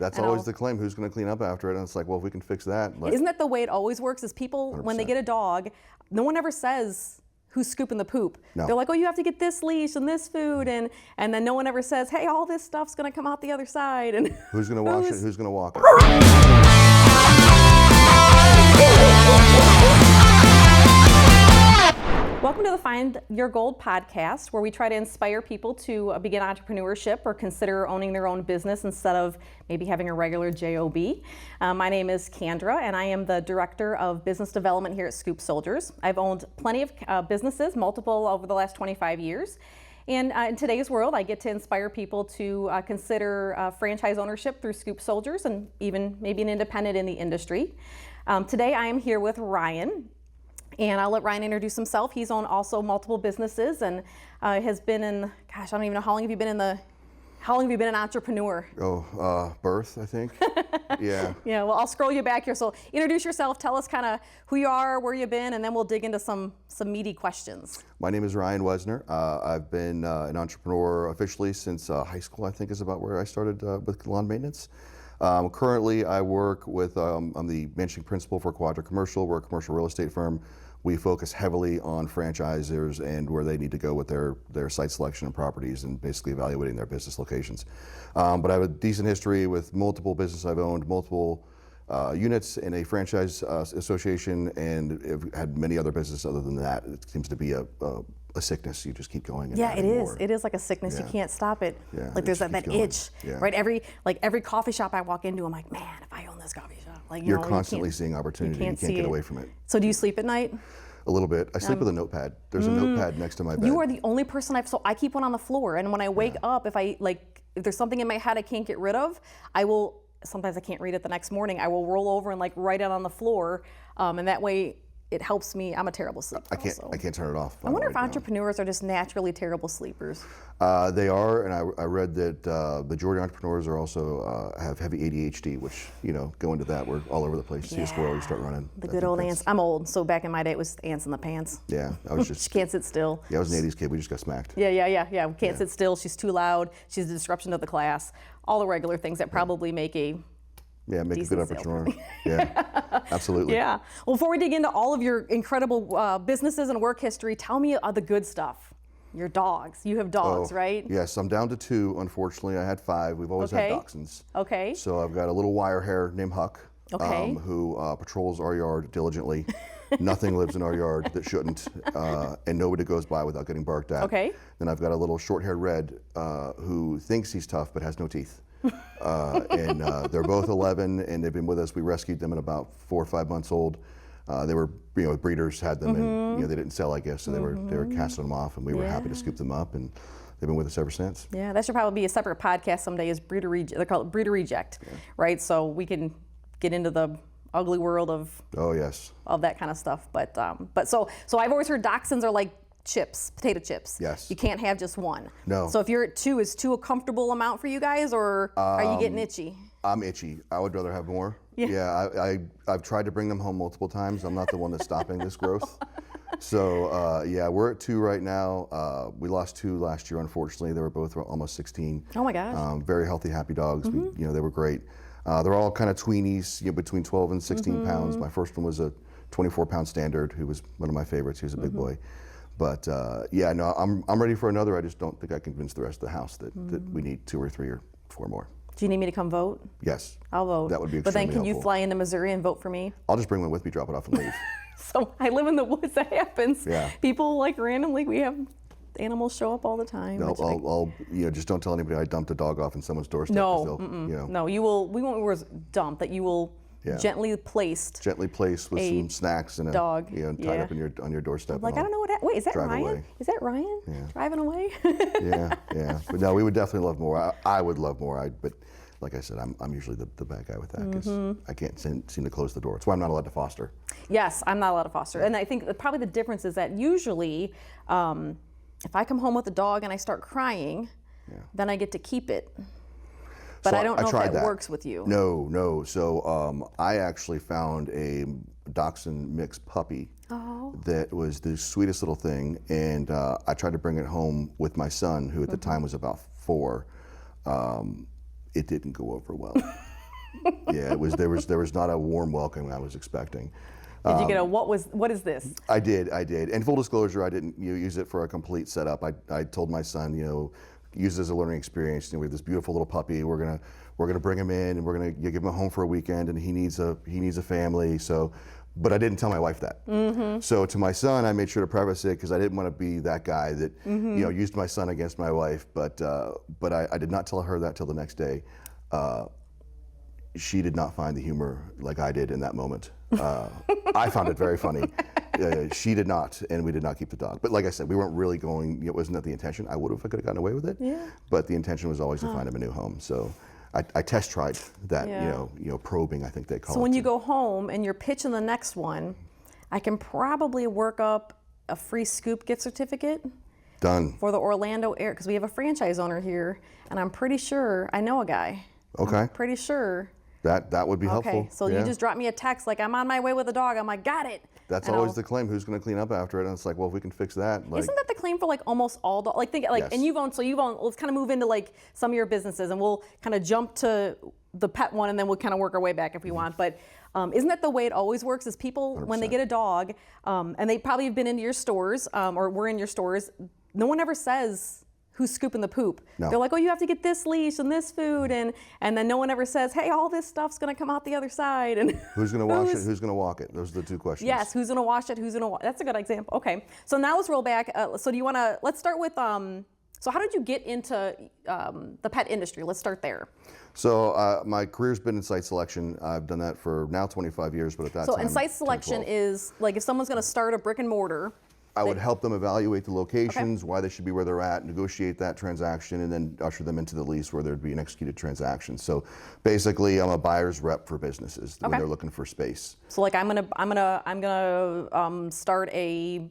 That's always the claim. Who's going to clean up after it? And it's like, well, if we can fix that. Isn't that the way it always works? Is people, 100%. when they get a dog, no one ever says who's scooping the poop. No. They're like, oh, you have to get this leash and this food, and then no one ever says, hey, all this stuff's going to come out the other side. And who's going to wash it? Who's going to walk it? Welcome to the Find Your Gold podcast, where we try to inspire people to begin entrepreneurship or consider owning their own business instead of maybe having a regular job. My name is Kandra, and I am the Director of Business Development here at Scoop Soldiers. I've owned plenty of businesses, multiple over the last 25 years. And in today's world, I get to inspire people to consider franchise ownership through Scoop Soldiers and even maybe an independent in the industry. Today I am here with Ryan. And I'll let Ryan introduce himself. He's owned also multiple businesses and has been in, I don't even know, how long have you been an entrepreneur? Birth, I think. Yeah. Yeah, well, I'll scroll you back here. So introduce yourself, tell us kind of who you are, where you've been, and then we'll dig into some meaty questions. My name is Ryan Wesner. I've been an entrepreneur officially since high school, I think is about where I started with lawn maintenance. Currently, I work with, I'm the managing principal for Quadra Commercial. We're a commercial real estate firm. We focus heavily on franchisors and where they need to go with their site selection and properties and basically evaluating their business locations. But I have a decent history with multiple businesses. I've owned multiple units in a franchise association and have had many other businesses other than that. It seems to be a sickness. You just keep going. Yeah, it is. It is like a sickness. Yeah. You can't stop it. Yeah, like there's that itch, yeah. Right? Every coffee shop I walk into, I'm like, man, if I own this coffee shop. Like, you're constantly seeing opportunity. You can't get away from it. So do you sleep at night? A little bit. I sleep with a notepad. There's a notepad next to my bed. You are the only person so I keep one on the floor, and when I wake up, if there's something in my head I can't get rid of, sometimes I can't read it the next morning, I will roll over and write it on the floor, and that way it helps me. I'm a terrible sleeper. I can't turn it off. I wonder if entrepreneurs are just naturally terrible sleepers. They are, and I read that the majority of entrepreneurs are also have heavy ADHD, which, go into that. We're all over the place. See a squirrel, you start running. The good old ants. I'm old, so back in my day it was ants in the pants. Yeah, I was just. She can't sit still. Yeah, I was an 80s kid. We just got smacked. Yeah. We can't sit still. She's too loud. She's a disruption to the class. All the regular things that probably make a make a good entrepreneur. Yeah, absolutely. Yeah. Well, before we dig into all of your incredible businesses and work history, tell me the good stuff. Your dogs. You have dogs, right? Yes, I'm down to 2. Unfortunately, I had 5. We've always had dachshunds. Okay. So I've got a little wire hair named Huck, who patrols our yard diligently. Nothing lives in our yard that shouldn't, and nobody goes by without getting barked at. Okay. Then I've got a little short-haired red who thinks he's tough but has no teeth. And they're both 11, and they've been with us. We rescued them at about 4 or 5 months old. They were, breeders had them, and they didn't sell, I guess, so they were casting them off, and we were happy to scoop them up, and they've been with us ever since. Yeah, that should probably be a separate podcast someday. Is breeder reject? They call it breeder reject, right? So we can get into the ugly world of of that kind of stuff. But so I've always heard dachshunds are like chips, potato chips. Yes. You can't have just one. No. So if you're at 2, is 2 a comfortable amount for you guys, or are you getting itchy? I'm itchy. I would rather have more. Yeah, I've tried to bring them home multiple times. I'm not the one that's stopping this growth. So we're at 2 right now. We lost 2 last year, unfortunately. They were both almost 16. Oh my gosh. Very healthy, happy dogs. They were great. They're all kind of tweenies, between 12 and 16 pounds. My first one was a 24-pound standard, who was one of my favorites. He was a big boy. But I'm ready for another. I just don't think I convinced the rest of the house that we need 2 or 3 or 4 more. Do you need me to come vote? Yes. I'll vote. That would be extremely But then can you helpful. fly into Missouri and vote for me? I'll just bring one with me, drop it off, and leave. So I live in the woods. That happens. Yeah. People randomly, we have animals show up all the time. No, I'll just don't tell anybody I dumped a dog off in someone's doorstep. No, no, we won't use dump, that you will gently placed with some snacks and a dog, tied up on your doorstep. Like, I don't know wait, is that Ryan? Away. Is that Ryan driving away? yeah. But no, we would definitely love more. I would love more. But like I said, I'm usually the bad guy with that because I can't seem to close the door. That's why I'm not allowed to foster. Yes, I'm not allowed to foster. And I think probably the difference is that usually if I come home with a dog and I start crying, then I get to keep it. But I don't know if that works with you. No. So I actually found a dachshund mixed puppy that was the sweetest little thing, and I tried to bring it home with my son, who at the time was about 4. It didn't go over well. Yeah, there was not a warm welcome I was expecting. Did you get a what is this? I did. And full disclosure, I didn't use it for a complete setup. I told my son, use it as a learning experience. We have this beautiful little puppy. We're gonna bring him in, and we're gonna give him a home for a weekend, and he needs a family. So, but I didn't tell my wife that. So to my son, I made sure to preface it because I didn't want to be that guy that used my son against my wife. But I did not tell her that till the next day. She did not find the humor like I did in that moment. I found it very funny. She did not, and we did not keep the dog. But like I said, we weren't really going, it wasn't that the intention. I would have, if I could have gotten away with it. Yeah. But the intention was always to find him a new home. So I test tried that, probing, I think they call it. So when you go home and you're pitching the next one, I can probably work up a free Scoop gift certificate. Done. For the Orlando area, because we have a franchise owner here, and I'm pretty sure, I know a guy. Okay. I'm pretty sure. That would be helpful. Okay, so you just drop me a text like, I'm on my way with a dog. I'm like, got it. That's always the claim. Who's going to clean up after it? And it's like, well, if we can fix that. Isn't that the claim for like almost all dogs? Like, Yes. and you've owned, let's kind of move into like some of your businesses, and we'll kind of jump to the pet one, and then we'll kind of work our way back if we want. But isn't that the way it always works? Is people, 100%. when they get a dog, and they probably have been into your stores, or were in your stores, no one ever says who's scooping the poop. No. They're like, oh, you have to get this leash and this food, and then no one ever says, hey, all this stuff's gonna come out the other side. And who's gonna wash it? Who's gonna walk it? Those are the two questions. Yes, who's gonna wash it? Who's gonna wash? That's a good example. Okay, so now let's roll back. So do you wanna? Let's start with. So how did you get into the pet industry? Let's start there. So my career's been in site selection. I've done that for now 25 years, but at that time. So in site selection 10, is like if someone's gonna start a brick and mortar. I would help them evaluate the locations, why they should be where they're at, negotiate that transaction, and then usher them into the lease where there'd be an executed transaction. So basically, I'm a buyer's rep for businesses when they're looking for space. So like I'm gonna start a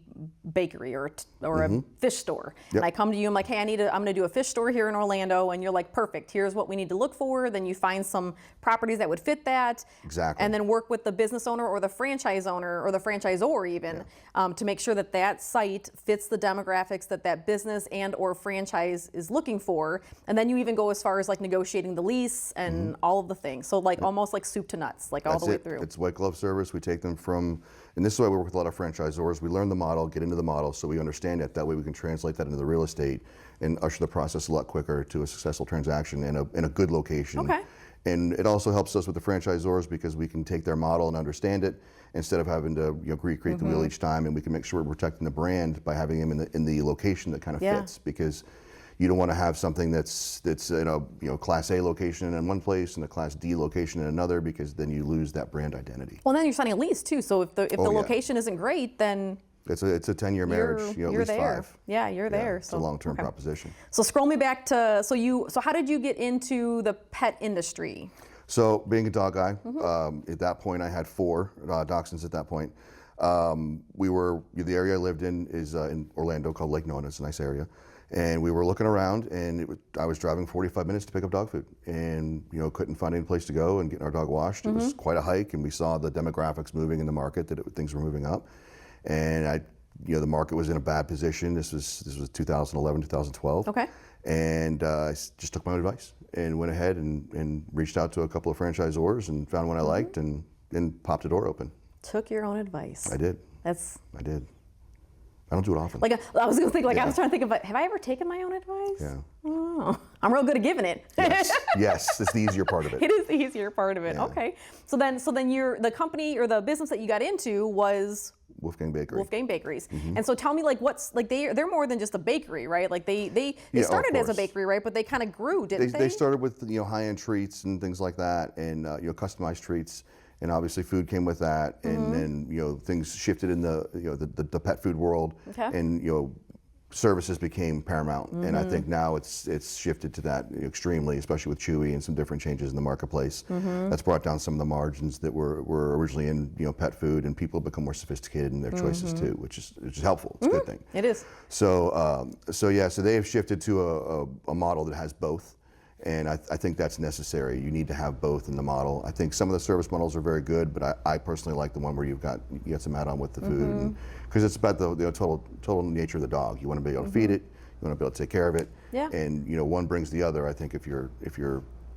bakery or a fish store, and I come to you. I'm like, hey, I'm gonna do a fish store here in Orlando, and you're like, perfect. Here's what we need to look for. Then you find some properties that would fit that. Exactly. And then work with the business owner or the franchise owner or the franchisor even to make sure that that site fits the demographics that business and or franchise is looking for. And then you even go as far as like negotiating the lease and all of the things. So like almost like soup to nuts, like all the way through. It's white glove service. We take them from, and this is why we work with a lot of franchisors. We learn the model, get into the model, so we understand it. That way we can translate that into the real estate and usher the process a lot quicker to a successful transaction in a good location. Okay. And it also helps us with the franchisors because we can take their model and understand it instead of having to recreate the wheel each time, and we can make sure we're protecting the brand by having them in the location that kind of fits, because you don't want to have something that's in a Class A location in one place and a Class D location in another, because then you lose that brand identity. Well, then you're signing a lease too. So if the location isn't great, then it's a 10-year marriage. At you're least there. 5. Yeah, you're there. It's a long-term proposition. So scroll me back to so how did you get into the pet industry? So being a dog guy, at that point I had 4 dachshunds at that point. The area I lived in is in Orlando called Lake Nona. It's a nice area. And we were looking around, and I was driving 45 minutes to pick up dog food, and couldn't find any place to go and getting our dog washed. It was quite a hike, and we saw the demographics moving in the market, things were moving up. And the market was in a bad position. This was 2011, 2012. Okay. And I just took my own advice and went ahead and reached out to a couple of franchisors and found one I liked and popped the door open. Took your own advice. I did. I did. I don't do it often. Like I was gonna think, I was trying to think of, have I ever taken my own advice? Yeah. Oh, I'm real good at giving it. Yes, it's the easier part of it. It is the easier part of it. Yeah. Okay. So then the company or the business that you got into was Wolfgang Bakery. Wolfgang Bakeries. And so tell me, like, what's like they're more than just a bakery, right? Like they started as a bakery, right? But they kind of grew, didn't they? They started with high-end treats and things like that, and customized treats. And obviously food came with that, and then things shifted in the pet food world, and services became paramount. And I think now it's shifted to that extremely, especially with Chewy and some different changes in the marketplace. That's brought down some of the margins that were originally in pet food, and people have become more sophisticated in their choices too, which is helpful. It's a good thing. It is. So so they have shifted to a model that has both. And I think that's necessary. You need to have both in the model. I think some of the service models are very good, but I personally like the one where you get some add-on with the food, because it's about the total nature of the dog. You want to be able to feed it, you want to be able to take care of it, and one brings the other. I think if you're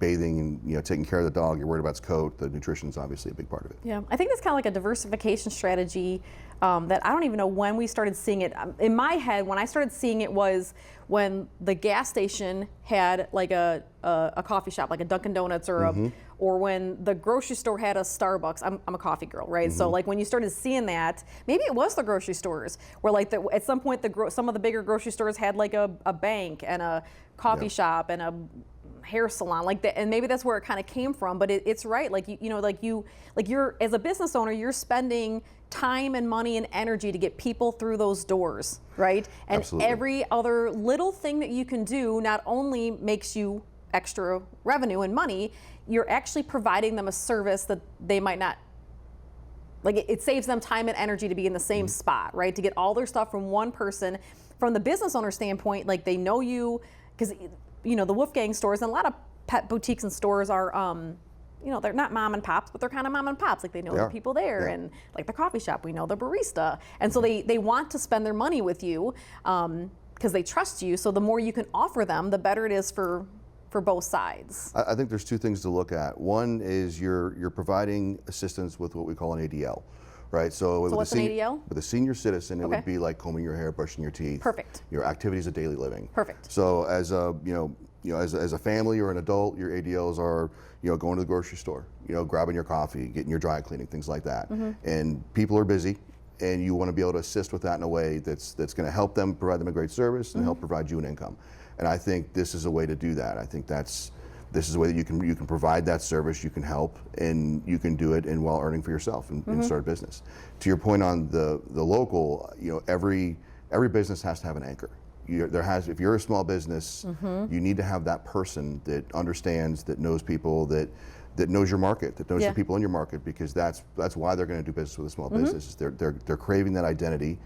bathing and taking care of the dog. You're worried about its coat. The nutrition is obviously a big part of it. Yeah, I think that's kind of like a diversification strategy that I don't even know when we started seeing it. In my head, when I started seeing it was when the gas station had like a coffee shop, like a Dunkin' Donuts or when the grocery store had a Starbucks. I'm a coffee girl, right? So like when you started seeing that, maybe it was the grocery stores where like at some point some of the bigger grocery stores had like a bank and a coffee shop and a hair salon like that, and maybe that's where it kind of came from. But it's right, like you're as a business owner, you're spending time and money and energy to get people through those doors, right? And Absolutely. every other little thing that you can do not only makes you extra revenue and money, you're actually providing them a service that they might not. Like it saves them time and energy to be in the same spot, right? To get all their stuff from one person. From the business owner standpoint, like they know you, because the Wolfgang stores and a lot of pet boutiques and stores are, they're not mom and pops, but they're kind of mom and pops. Like they know the people there, and like the coffee shop, we know the barista, and so they want to spend their money with you because they trust you. So the more you can offer them, the better it is for both sides. I think there's two things to look at. One is you're providing assistance with what we call an ADL. Right, so what's an ADL? With a senior citizen, it would be like combing your hair, brushing your teeth. Perfect. Your activities of daily living. Perfect. So as a as a family or an adult, your ADLs are going to the grocery store, grabbing your coffee, getting your dry cleaning, things like that. And people are busy, and you want to be able to assist with that in a way that's going to help them, provide them a great service, and help provide you an income. And I think this is a way to do that. I think this is a way that you can provide that service, you can help, and you can do it while earning for yourself and start a business. To your point on the local, every business has to have an anchor. If you're a small business, you need to have that person that understands, that knows people, that knows your market, that knows the people in your market, because that's why they're going to do business with a small business. They're craving that identity,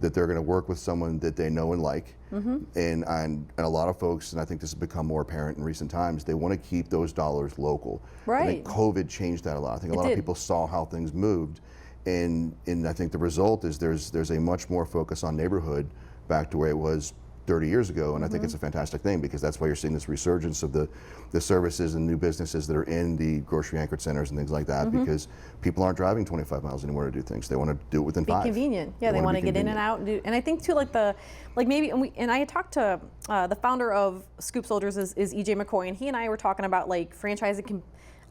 that they're going to work with someone that they know and like. And a lot of folks, and I think this has become more apparent in recent times, they want to keep those dollars local. Right. I think COVID changed that a lot. I think a lot of people saw how things moved, and I think the result is there's a much more focus on neighborhood back to where it was 30 years ago, and I think it's a fantastic thing, because that's why you're seeing this resurgence of the services and new businesses that are in the grocery anchored centers and things like that, because people aren't driving 25 miles anymore to do things. They want to do it within 5. Be convenient. Yeah, they want to get in and out and do. And I think too, and I had talked to the founder of Scoop Soldiers is EJ McCoy, and he and I were talking about like franchising can.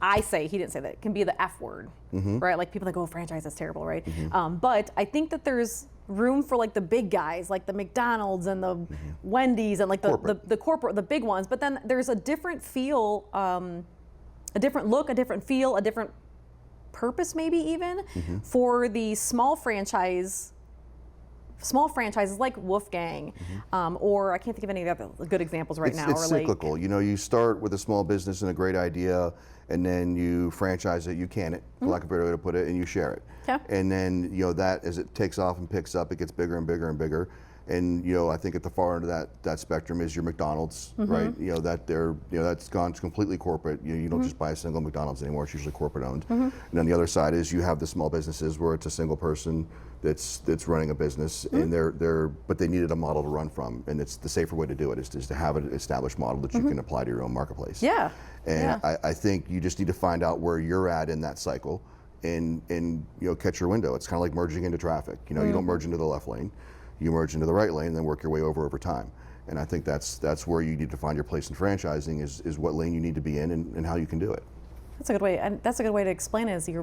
He didn't say that, it can be the F word, right? Like people that go, franchise, that's terrible, right? But I think that there's room for like the big guys, like the McDonald's and the Wendy's and like the corporate, the big ones. But then there's a different feel, a different look, a different feel, a different purpose maybe even for the small franchises like Wolfgang, or I can't think of any other good examples right now. It's cyclical. You start with a small business and a great idea, and then you franchise it, you can it, for lack of a better way to put it, and you share it. Yeah. And then that as it takes off and picks up, it gets bigger and bigger and bigger. And I think at the far end of that spectrum is your McDonald's, right? That's gone completely corporate. You don't just buy a single McDonald's anymore; it's usually corporate owned. And then the other side is you have the small businesses where it's a single person that's running a business, and but they needed a model to run from, and it's the safer way to do it is to have an established model that you can apply to your own marketplace. Yeah. And I think you just need to find out where you're at in that cycle, and catch your window. It's kind of like merging into traffic. You don't merge into the left lane. You merge into the right lane and then work your way over time. And I think that's where you need to find your place in franchising is what lane you need to be in and how you can do it. That's a good way, and that's a good way to explain it. Is you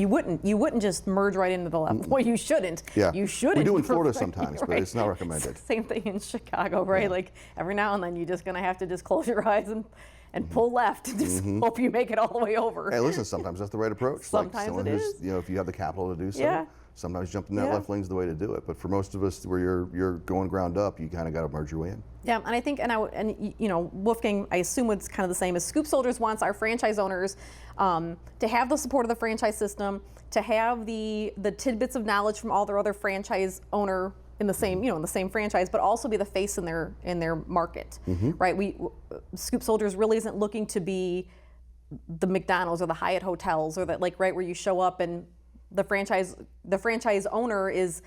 wouldn't just merge right into the left. Well, you shouldn't. Yeah. You shouldn't. We do in Florida sometimes, right? but it's not recommended. Same thing in Chicago, right? Like every now and then you're just gonna have to just close your eyes and pull left and just hope you make it all the way over. Hey, listen, sometimes that's the right approach. Sometimes like it is. If you have the capital to do so, sometimes jumping that left lane is the way to do it. But for most of us, where you're going ground up, you kind of got to merge your way in. Yeah, and I think, Wolfgang, I assume it's kind of the same as Scoop Soldiers wants our franchise owners to have the support of the franchise system, to have the tidbits of knowledge from all their other franchise owner in the same franchise, but also be the face in their market, right? Scoop Soldiers really isn't looking to be the McDonald's or the Hyatt hotels or that, like, right where you show up and the franchise owner is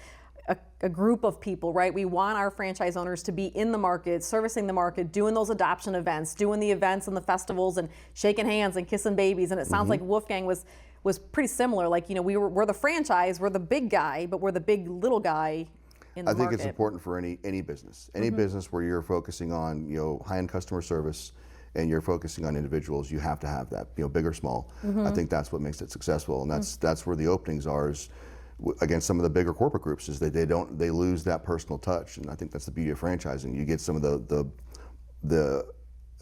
a group of people, right? We want our franchise owners to be in the market, servicing the market, doing those adoption events, doing the events and the festivals and shaking hands and kissing babies. And it sounds like Wolfgang was pretty similar. Like, we're the franchise, we're the big guy, but we're the big little guy in the market. I think it's important for any business. Any business where you're focusing on, high-end customer service and you're focusing on individuals, you have to have that, big or small. I think that's what makes it successful, and that's where the openings are, is against some of the bigger corporate groups, is they lose that personal touch, and I think that's the beauty of franchising. You get some of the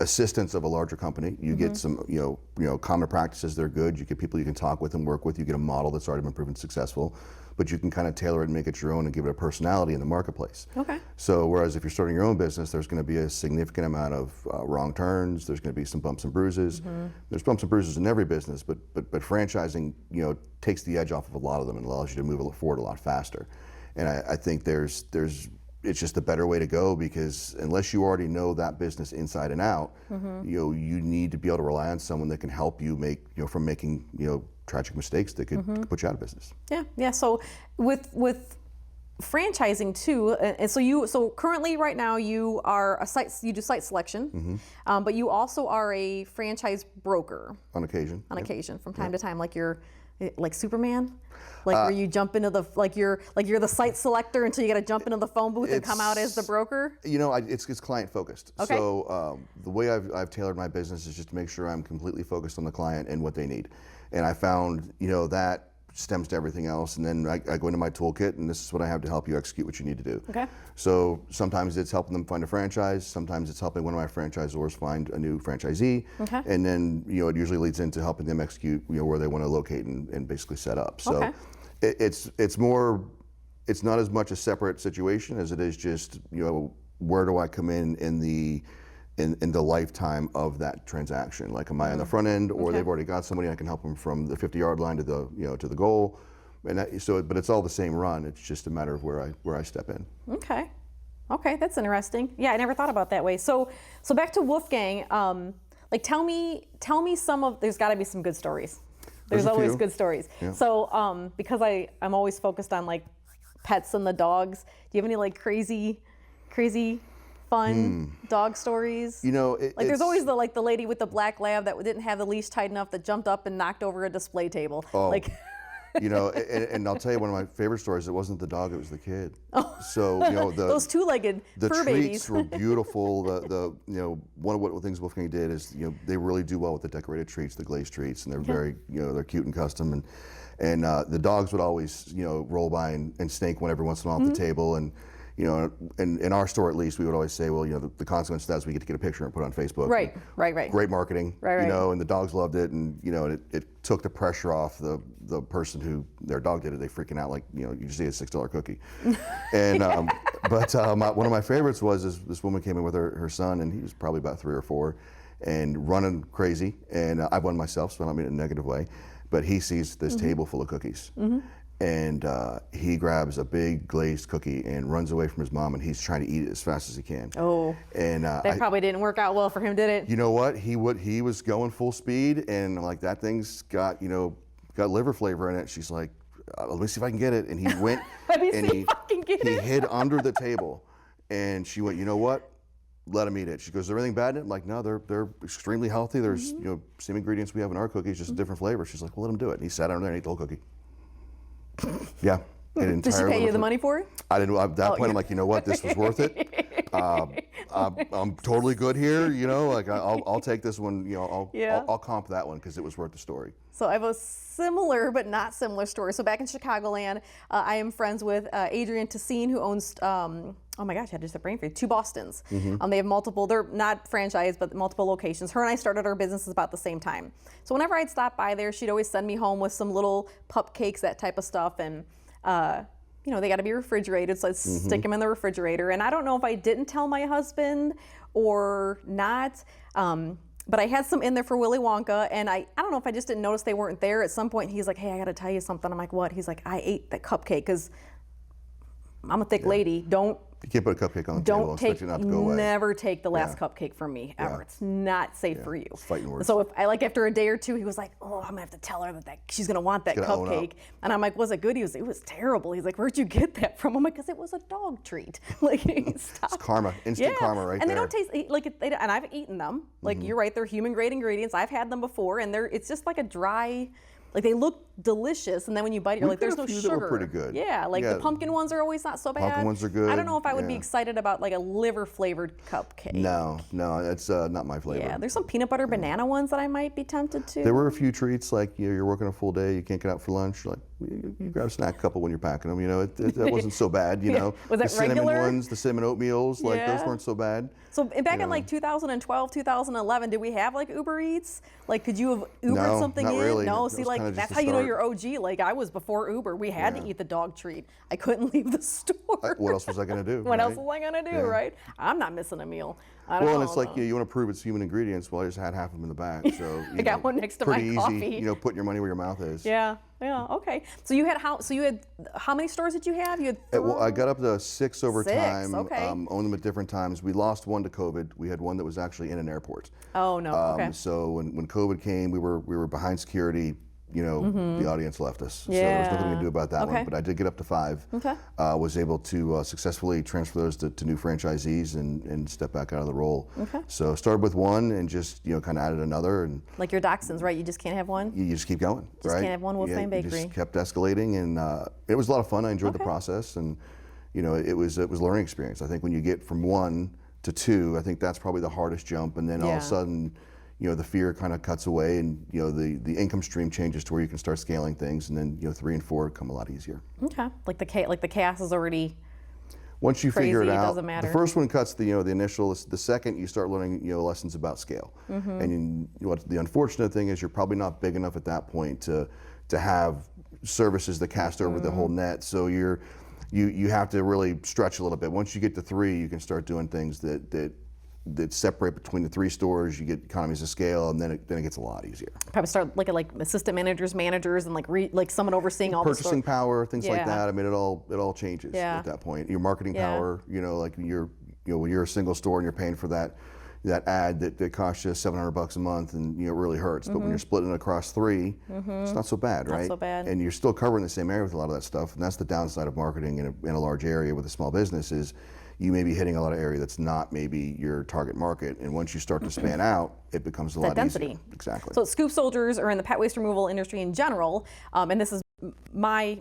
assistance of a larger company. You get some, common practices that are good. You get people you can talk with and work with. You get a model that's already been proven successful, but you can kind of tailor it and make it your own and give it a personality in the marketplace. Okay. So whereas if you're starting your own business, there's going to be a significant amount of wrong turns. There's going to be some bumps and bruises. There's bumps and bruises in every business, but franchising, takes the edge off of a lot of them and allows you to move forward a lot faster. And I think it's just a better way to go, because unless you already know that business inside and out, you need to be able to rely on someone that can help you from making tragic mistakes that could put you out of business. Yeah. So with franchising too, and so currently right now you do site selection, but you also are a franchise broker On occasion. From time to time, like you're like Superman, where you jump into you're the site selector until you got to jump into the phone booth and come out as the broker. It's client focused. Okay. So the way I've tailored my business is just to make sure I'm completely focused on the client and what they need. And I found, that stems to everything else. And then I go into my toolkit, and this is what I have to help you execute what you need to do. Okay. So sometimes it's helping them find a franchise. Sometimes it's helping one of my franchisors find a new franchisee. Okay. And then, it usually leads into helping them execute, where they want to locate and basically set up. So Okay. it's not as much a separate situation as it is just, where do I come in the lifetime of that transaction? Like, am I on the front end, or they've already got somebody, I can help them from the 50-yard line to the goal, and but it's all the same run. It's just a matter of where I step in. Okay, that's interesting. Yeah, I never thought about that way. So back to Wolfgang. Tell me some of. There's got to be some good stories. There's always few. good stories. Yeah. So because I'm always focused on pets and the dogs. Do you have any crazy fun dog stories? There's always the lady with the black lab that didn't have the leash tight enough that jumped up and knocked over a display table. Oh. And I'll tell you one of my favorite stories. It wasn't the dog; it was the kid. Oh. So those two-legged the fur treats babies. were beautiful. One of what things Wolfgang did is they really do well with the decorated treats, the glazed treats, and they're very they're cute and custom. And the dogs would always roll by and snake one every once in a while at the table. And in our store at least, we would always say, well, the consequence of that is we get to get a picture and put it on Facebook. Right. Great marketing. Right. And the dogs loved it, and it took the pressure off the person who their dog did it. They freaking out you just ate a $6 cookie. And one of my favorites was this woman came in with her son, and he was probably about 3 or 4, and running crazy. And I won myself, so I don't mean it in a negative way. But he sees this table full of cookies. And he grabs a big glazed cookie and runs away from his mom, and he's trying to eat it as fast as he can. Oh, and that probably didn't work out well for him, did it? You know what? He was going full speed, and that thing's got got liver flavor in it. She's like, let me see if I can get it. And he went and he hid under the table, and she went, you know what? Let him eat it. She goes, is there anything bad in it? I'm like, no, they're extremely healthy. There's same ingredients we have in our cookies, just a different flavor. She's like, well, let him do it. And he sat down there and ate the whole cookie. Yeah. Did she pay you the money for it? I didn't. At that point, I'm like, you know what? This was worth it. I'm totally good here. I'll take this one. I'll comp that one because it was worth the story. So I have a similar but not similar story. So back in Chicagoland, I am friends with Adrienne Tessine, who owns. Oh my gosh, I just had a brain freeze. 2 Bostons. They have multiple. They're not franchised, but multiple locations. Her and I started our businesses about the same time. So whenever I'd stop by there, she'd always send me home with some little pup cakes, that type of stuff, and. They got to be refrigerated, so I'd stick them in the refrigerator. And I don't know if I didn't tell my husband or not, but I had some in there for Willy Wonka, and I don't know if I just didn't notice they weren't there. At some point, he's like, hey, I got to tell you something. I'm like, what? He's like, I ate that cupcake, because I'm a thick lady. You can't put a cupcake on the table and expect it not to go away. Never take the last cupcake from me, ever. Yeah. It's not safe for you. It's fighting words. So if I after a day or two, he was like, oh, I'm gonna have to tell her that she's gonna want that She's gonna own cupcake. up. And I'm like, was it good? It was terrible. He's like, where'd you get that from? I'm like, because it was a dog treat. Like, stop. It's karma, instant karma right and there. they don't taste and I've eaten them. Like you're right, they're human grade ingredients. I've had them before, and it's just like a dry. Like they look delicious, and then when you bite it, you're like, there's no sugar. That were pretty good. Yeah, like the pumpkin ones are always not so bad. Pumpkin ones are good. I don't know if I would be excited about like a liver flavored cupcake. No, it's not my flavor. Yeah, there's some peanut butter banana ones that I might be tempted to. There were a few treats like you're working a full day, you can't get out for lunch. Like you grab a snack couple when you're packing them. That wasn't so bad. Was that the cinnamon regular? ones, the cinnamon oatmeals, those weren't so bad. So back in like 2012, 2011, did we have like Uber Eats? Like, could you have Ubered something not in? really. No, It see, was like kinda that's just how a you know start. you're OG. Like I was before Uber. We had to eat the dog treat. I couldn't leave the store. What else was I going to do? What else right? was I gonna do, right? I'm not missing a meal. I don't Well, know, and it's like though. you want to prove it's human ingredients. Well, I just had half of them in the back, so I got one next to my pretty coffee. easy. Putting your money where your mouth is. Yeah, okay. So you had how many stores did you have? You had Well, I got up to 6 over 6, time. okay. Owned them at different times. We lost one to COVID. We had one that was actually in an airport. Oh no. Okay. So when COVID came, we were behind security. The audience left us. So there was nothing we could do about that one. But I did get up to 5. Okay. Was able to successfully transfer those to new franchisees and step back out of the role. Okay. So started with one and just kind of added another, and Like your dachshunds, right? You just can't have one. you just keep going. Just right? can't have one Wolfgang You Bakery. just kept escalating, and it was a lot of fun. I enjoyed the process, and it was a learning experience. I think when you get from 1 to 2, I think that's probably the hardest jump, and then all of a sudden, the fear kind of cuts away, and the income stream changes to where you can start scaling things, and then 3 and 4 come a lot easier. Okay. Like the chaos is already. Once you figure it Crazy, it out, doesn't matter. the first one cuts the initial. The second, you start learning lessons about scale. And what the unfortunate thing is, you're probably not big enough at that point to have services that cast over the whole net. So you have to really stretch a little bit. Once you get to 3, you can start doing things that separate between the 3 stores. You get economies of scale, and then it gets a lot easier. Probably start looking like assistant managers, and like someone overseeing all the Purchasing power, things like Yeah. that. I mean, it all changes Yeah. at that point. Your marketing Yeah. power, like when you're a single store and you're paying for that ad that costs you $700 a month, and it really hurts. But when you're splitting it across 3, it's not so bad, right? so bad. And you're still covering the same area with a lot of that stuff. And that's the downside of marketing in a large area with a small business is you may be hitting a lot of area that's not maybe your target market. And once you start to span out, it becomes a lot density. easier. Exactly. So scoop soldiers are in the pet waste removal industry in general, and this is my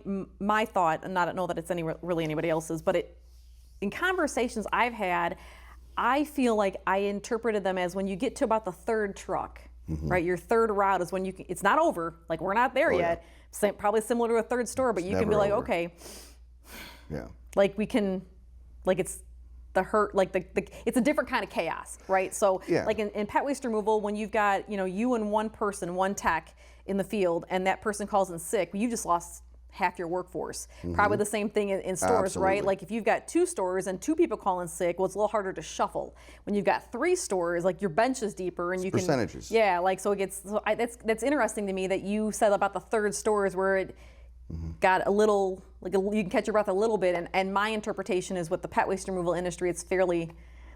thought, and I don't know that it's really anybody else's, but in conversations I've had, I feel like I interpreted them as when you get to about the 3rd truck, right? Your 3rd route is when it's not over, like we're not there yet. Probably similar to a 3rd store, but you can be never like, over. okay, Yeah. like we can, like it's the hurt, like it's a different kind of chaos, right? So like in pet waste removal, when you've got, you and one person, one tech in the field, and that person calls in sick, you just lost half your workforce. Probably the same thing in stores, Absolutely. right? Like if you've got 2 stores and 2 people calling sick, well, it's a little harder to shuffle. When you've got 3 stores, like your bench is deeper, and you can percentages. Yeah, like so it gets. So that's interesting to me that you said about the 3rd stores where it got a little you can catch your breath a little bit. And my interpretation is with the pet waste removal industry, it's fairly.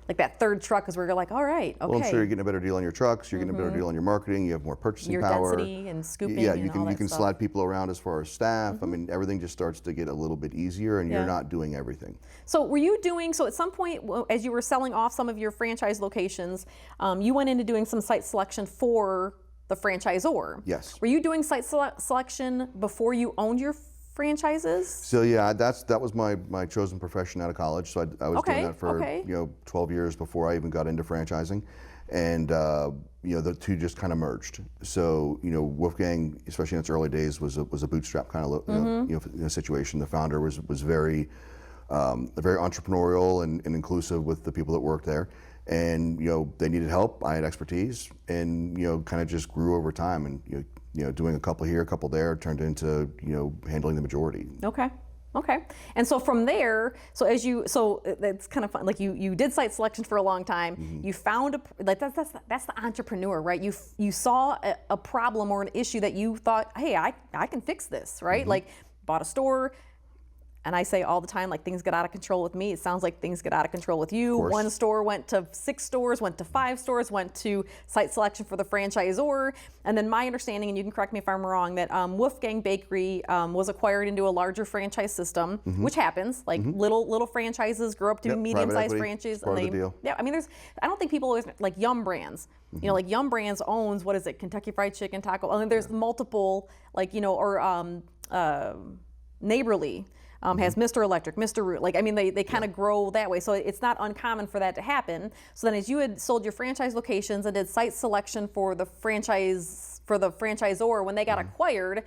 Like that 3rd truck is where you're like, all right, okay. Well, I'm sure you're getting a better deal on your trucks. You're getting a better deal on your marketing. You have more purchasing Your power. density and scooping Yeah, and you can all that you can stuff. slide people around as far as staff. I mean, everything just starts to get a little bit easier, and you're not doing everything. So were you doing, so at some point, as you were selling off some of your franchise locations, you went into doing some site selection for the franchisor. Yes. Were you doing site selection before you owned your franchises? So yeah, that was my chosen profession out of college. So I was doing that for 12 years before I even got into franchising, and the 2 just kind of merged. So Wolfgang, especially in its early days, was a bootstrap kind of situation. The founder was very entrepreneurial and inclusive with the people that worked there, and they needed help. I had expertise, and kind of just grew over time, and doing a couple here, a couple there, turned into handling the majority. Okay. And so from there, so that's kind of fun. Like you did site selection for a long time. You found that's the entrepreneur, right? You saw a problem or an issue that you thought, hey, I can fix this, right? Like bought a store. And I say all the time, like, things get out of control with me. It sounds like things get out of control with you. course. One store went to 6 stores, went to 5 stores, went to site selection for the franchisor. And then my understanding, and you can correct me if I'm wrong, that Wolfgang Bakery was acquired into a larger franchise system, which happens. Like little franchises grow up to be Yep, medium-sized private equity, franchises. it's part of the deal. Yeah, I mean, I don't think people always, like Yum Brands. You know, like Yum Brands owns, what is it, Kentucky Fried Chicken, Taco. I mean, there's multiple, like, you know, or Neighborly. Has Mr. Electric, Mr. Root. Like, I mean, they kind of grow that way. So it's not uncommon for that to happen. So then as you had sold your franchise locations and did site selection for the franchisor, when they got acquired,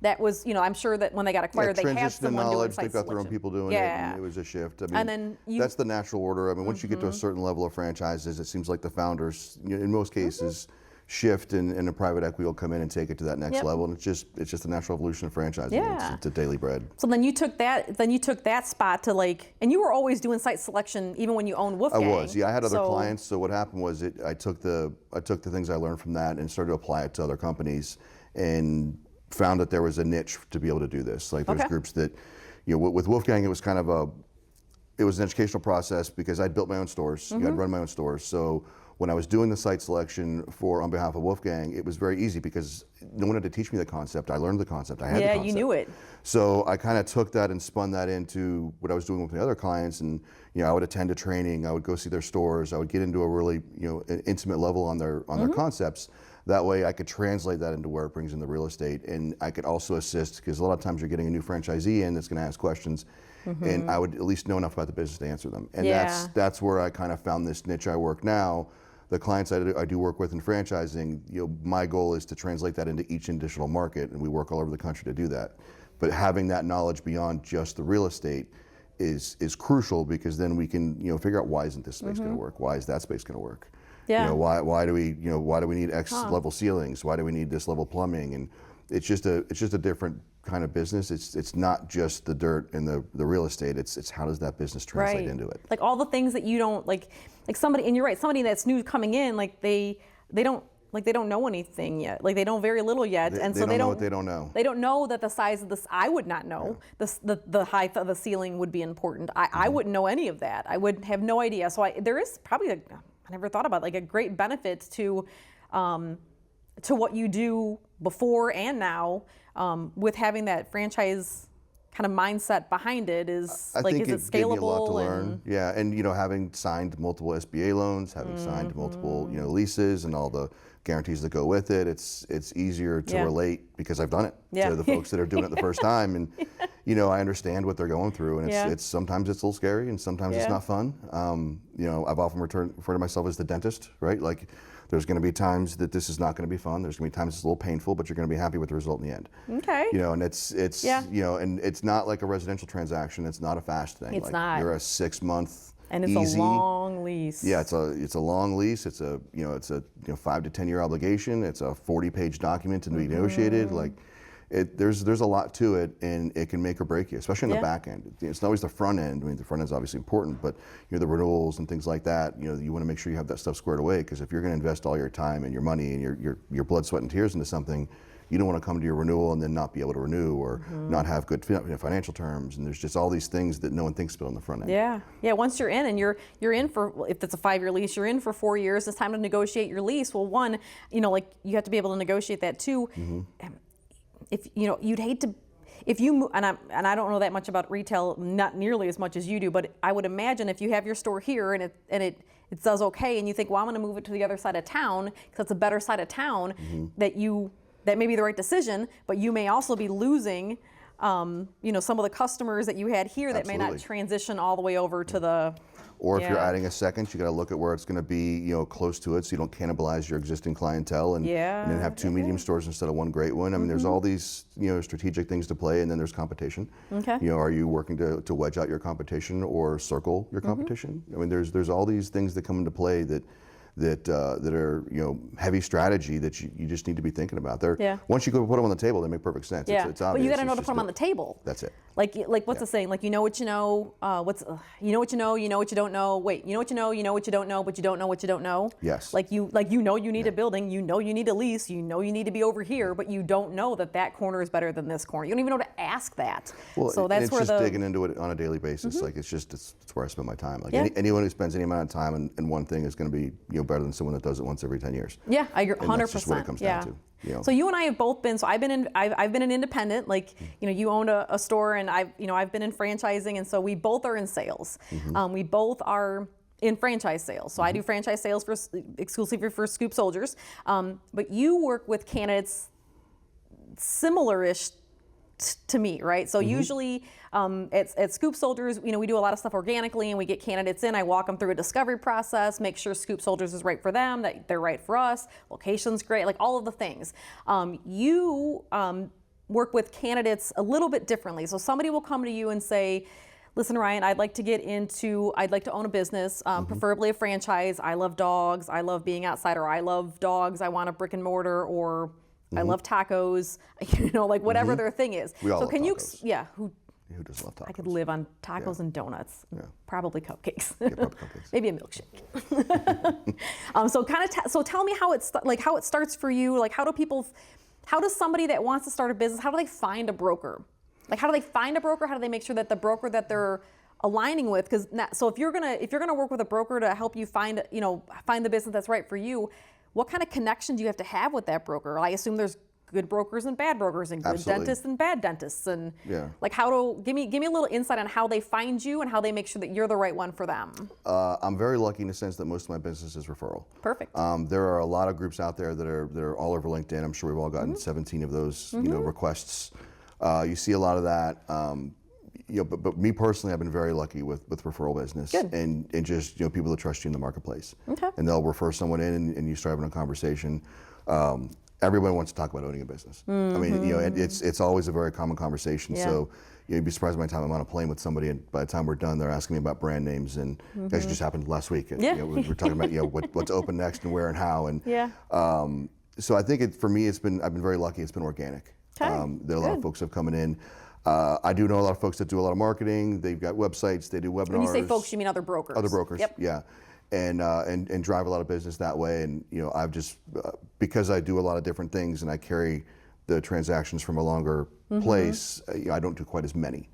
that was, you know, I'm sure that when they got acquired, they had transition to someone doing knowledge, site they've got their own selection. people doing it, and it was a shift. I mean, And then that's the natural order. I mean, once you get to a certain level of franchises, it seems like the founders, you know, in most cases, shift and a private equity will come in and take it to that next level, and it's just the natural evolution of franchising. Yeah. It's a daily bread. So then you took that spot to, like, and you were always doing site selection even when you owned Wolfgang. I was, yeah. I had other clients. So what happened was I took the things I learned from that and started to apply it to other companies, and found that there was a niche to be able to do this. Like there's groups that, you know, with Wolfgang, it was kind of it was an educational process because I'd built my own stores. I'd run my own stores. So when I was doing the site selection on behalf of Wolfgang, it was very easy because no one had to teach me the concept. I learned the concept. I had the concept. You knew it. So I kind of took that and spun that into what I was doing with my other clients, and you know, I would attend a training, I would go see their stores, I would get into a really, you know, an intimate level on their concepts. That way I could translate that into where it brings in the real estate, and I could also assist, because a lot of times you're getting a new franchisee in that's going to ask questions, and I would at least know enough about the business to answer them. And that's where I kind of found this niche I work now. The clients I do work with in franchising, you know, my goal is to translate that into each additional market, and we work all over the country to do that. But having that knowledge beyond just the real estate is crucial, because then we can, you know, figure out, why isn't this space going to work? Why is that space going to work? Yeah. You know, why do we need X level ceilings? Why do we need this level plumbing? And it's just a different kind of business. It's not just the dirt and the real estate. It's how does that business translate into it? Like all the things that you don't like somebody, and you're right, somebody that's new coming in, like they don't know anything yet. Like they know very little yet, and so they don't know what they don't know. They don't know that the size of this. I would not know the height of the ceiling would be important. I wouldn't know any of that. I would have no idea. So there is probably I never thought about, like, a great benefit to what you do before and now, with having that franchise kind of mindset behind it. Is I like, think is it gave me scalable? a lot to learn. Yeah, and you know, having signed multiple SBA loans, having signed multiple, you know, leases and all the guarantees that go with it, it's easier to relate, because I've done it to the folks that are doing it the first time, and you know, I understand what they're going through, and it's sometimes it's a little scary, and sometimes it's not fun. You know, I've often referred to myself as the dentist, right? Like, there's going to be times that this is not going to be fun. There's going to be times it's a little painful, but you're going to be happy with the result in the end. Okay. You know, and it's you know, and it's not like a residential transaction. It's not a fast thing. It's like, not. You're a 6-month. And it's easy. a long lease. Yeah, it's a long lease. It's a 5 to 10 year obligation. It's a 40-page document to be negotiated. Like, there's a lot to it, and it can make or break you, especially in the back end. It's not always the front end. I mean, the front end is obviously important, but you know, the renewals and things like that. You know, you want to make sure you have that stuff squared away, because if you're going to invest all your time and your money and your blood, sweat, and tears into something, you don't want to come to your renewal and then not be able to renew, or not have good financial terms. And there's just all these things that no one thinks about on the front end. Yeah. Once you're in, and you're in for, if it's a 5-year lease, you're in for 4 years. It's time to negotiate your lease. Well, one, you know, like, you have to be able to negotiate that too. If you know, you'd hate to, if you move, and I don't know that much about retail, not nearly as much as you do, but I would imagine if you have your store here and it does okay, and you think, well, I'm going to move it to the other side of town because it's a better side of town, that may be the right decision, but you may also be losing, you know, some of the customers that you had here that may not transition all the way over to the. Or if you're adding a second, you got to look at where it's going to be, you know, close to it, so you don't cannibalize your existing clientele, and then have 2 medium stores instead of 1 great one. I mean, there's all these, you know, strategic things to play, and then there's competition. Okay. You know, are you working to wedge out your competition or circle your competition? I mean, there's all these things that come into play that that are heavy strategy that you just need to be thinking about. Yeah. Once you go put them on the table, they make perfect sense. Yeah, It's obvious. but you got to It's know to just put them on the table. That's it. Like what's the saying? Like, you know what you know, you know what you know, you know what you don't know. Wait, you know what you know what you don't know, but you don't know what you don't know. Yes. Like you need a building, you need a lease, you need to be over here, but you don't know that corner is better than this corner. You don't even know to ask that. Well, so that's it's where just digging into it on a daily basis. Like it's where I spend my time. Like anyone who spends any amount of time in one thing is going to be better than someone that does it once every 10 years. Yeah, I agree, 100%. And that's just what it comes down to. So you and I have both been. So I've been an independent. Like you owned a store, and I've been in franchising, and so we both are in sales. We both are in franchise sales. So I do franchise sales exclusively for Scoop Soldiers. But you work with candidates similar-ish to me, right? So usually at Scoop Soldiers, we do a lot of stuff organically, and we get candidates in. I walk them through a discovery process, make sure Scoop Soldiers is right for them, that they're right for us, location's great, like all of the things. You work with candidates a little bit differently. So somebody will come to you and say, listen, Ryan, I'd like to own a business, preferably a franchise. I love dogs, I love being outside, or I love dogs, I want a brick and mortar, or I love tacos, like whatever their thing is. We all so love can tacos. Who doesn't love tacos? I could live on tacos and donuts, probably cupcakes, probably cupcakes. maybe a milkshake. So tell me how it starts for you. Like how does somebody that wants to start a business, how do they find a broker? Like how do they find a broker? How do they make sure that the broker that they're aligning with, so if you're gonna work with a broker to help you find the business that's right for you, what kind of connection do you have to have with that broker? I assume there's good brokers and bad brokers, and good dentists and bad dentists, and like give me a little insight on how they find you and how they make sure that you're the right one for them. I'm very lucky in the sense that most of my business is referral. Perfect. There are a lot of groups out there that are all over LinkedIn. I'm sure we've all gotten 17 of those requests. You see a lot of that. But me personally, I've been very lucky with referral business. Good. and just people that trust you in the marketplace. Okay. And they'll refer someone in, and you start having a conversation. Everyone wants to talk about owning a business. I mean, it's always a very common conversation. Yeah. So you'd be surprised by the time I'm on a plane with somebody, and by the time we're done, they're asking me about brand names, and that just happened last week. Yeah. We're talking about what's open next and where and how, and Yeah. So I think for me, I've been very lucky. It's been organic. Okay. There are a lot of folks that have come in. I do know a lot of folks that do a lot of marketing. They've got websites. They do webinars. When you say folks, you mean other brokers? Other brokers. Yep. Yeah. And drive a lot of business that way. And I've just because I do a lot of different things, and I carry the transactions from a longer place. I don't do quite as many.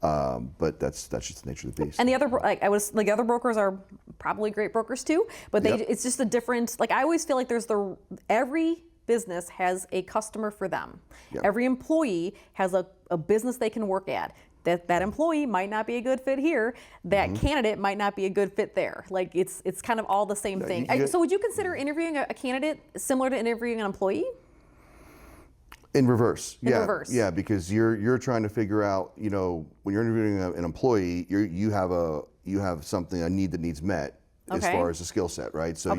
But that's just the nature of the beast. And the other brokers are probably great brokers too. But it's just a different. Like I always feel like every business has a customer for them. Yep. Every employee has a business they can work at. That employee might not be a good fit here. That candidate might not be a good fit there. Like it's kind of all the same thing. So would you consider interviewing a candidate similar to interviewing an employee? In reverse. Reverse. Yeah, because you're trying to figure out, when you're interviewing an employee, you have a need that needs met as far as the skill set, right? So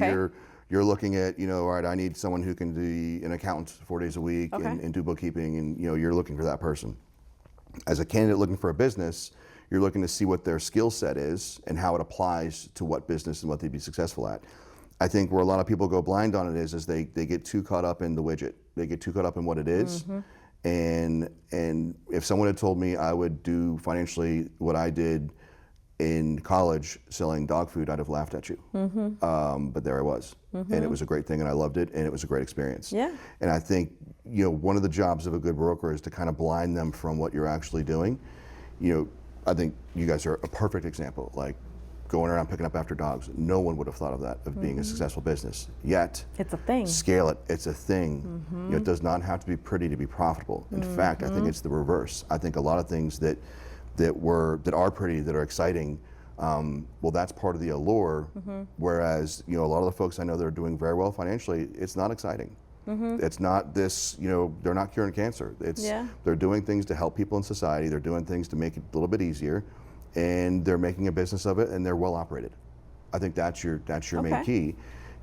you're looking at, all right, I need someone who can be an accountant 4 days a week and do bookkeeping, and you're looking for that person. As a candidate looking for a business, you're looking to see what their skill set is and how it applies to what business and what they'd be successful at. I think where a lot of people go blind on it is they get too caught up in the widget. They get too caught up in what it is. And if someone had told me I would do financially what I did in college selling dog food, I'd have laughed at you. But there I was. And it was a great thing, and I loved it, and it was a great experience. Yeah. And I think, one of the jobs of a good broker is to kind of blind them from what you're actually doing. I think you guys are a perfect example, like going around picking up after dogs. No one would have thought of that, of being a successful business. Yet, it's a thing. Scale it, it's a thing. It does not have to be pretty to be profitable. In fact, I think it's the reverse. I think a lot of things that are pretty, that are exciting, that's part of the allure. Whereas, a lot of the folks I know that are doing very well financially, it's not exciting. It's not this, they're not curing cancer. They're doing things to help people in society. They're doing things to make it a little bit easier, and they're making a business of it, and they're well operated. I think that's your main key.